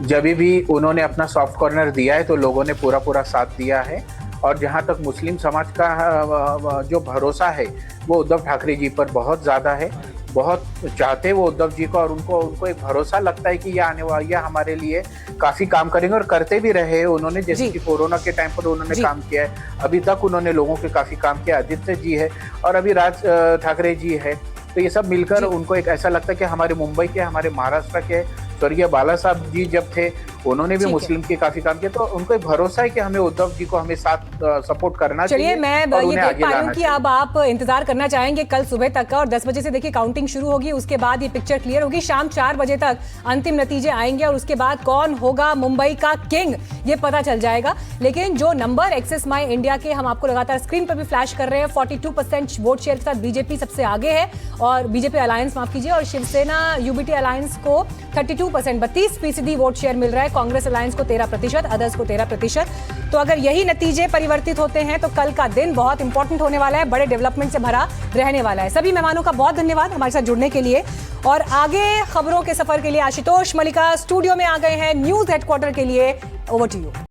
जब भी उन्होंने अपना सॉफ्ट कॉर्नर दिया है तो लोगों ने पूरा साथ दिया है। और जहां तक मुस्लिम समाज का जो भरोसा है वो उद्धव ठाकरे जी पर बहुत ज्यादा है। बहुत चाहते हैं वो उद्धव जी को, और उनको एक भरोसा लगता है कि ये आने वाले हमारे लिए काफी काम करेंगे, और करते भी रहे उन्होंने। जैसे कि कोरोना के टाइम पर उन्होंने काम किया है, अभी तक उन्होंने लोगों के काफी काम किया। आदित्य जी है और अभी राज ठाकरे जी है, तो ये सब मिलकर उनको एक ऐसा लगता है कि हमारे मुंबई के, हमारे महाराष्ट्र के स्वर्गीय बाला साहब जी जब थे, उन्होंने भी मुस्लिम के काफी काम किया, तो उनको एक भरोसा है कि हमें उद्धव जी को हमें साथ सपोर्ट करना चाहिए। चलिए, मैं ये देख पा रही हूँ कि अब आप इंतजार करना चाहेंगे कल सुबह तक का, और 10 बजे से देखिए काउंटिंग शुरू होगी, उसके बाद ये पिक्चर क्लियर होगी। शाम 4 बजे तक अंतिम नतीजे आएंगे और उसके बाद कौन होगा मुंबई का किंग ये पता चल जाएगा। लेकिन जो नंबर एक्सेस माई इंडिया के हम आपको लगातार स्क्रीन पर भी फ्लैश कर रहे हैं, 42% वोट शेयर के साथ बीजेपी सबसे आगे है, और बीजेपी अलायंस माफ कीजिए, और शिवसेना यूबीटी अलायंस को 32% 32% वोट शेयर मिल रहा है, कांग्रेस अलायंस को 13%, अदर्स को 13%। तो अगर यही नतीजे परिवर्तित होते हैं तो कल का दिन बहुत इंपॉर्टेंट होने वाला है, बड़े डेवलपमेंट से भरा रहने वाला है। सभी मेहमानों का बहुत धन्यवाद हमारे साथ जुड़ने के लिए, और आगे खबरों के सफर के लिए आशुतोष मलिका स्टूडियो में आ गए हैं न्यूज हेडक्वार्टर के लिए। Over to you.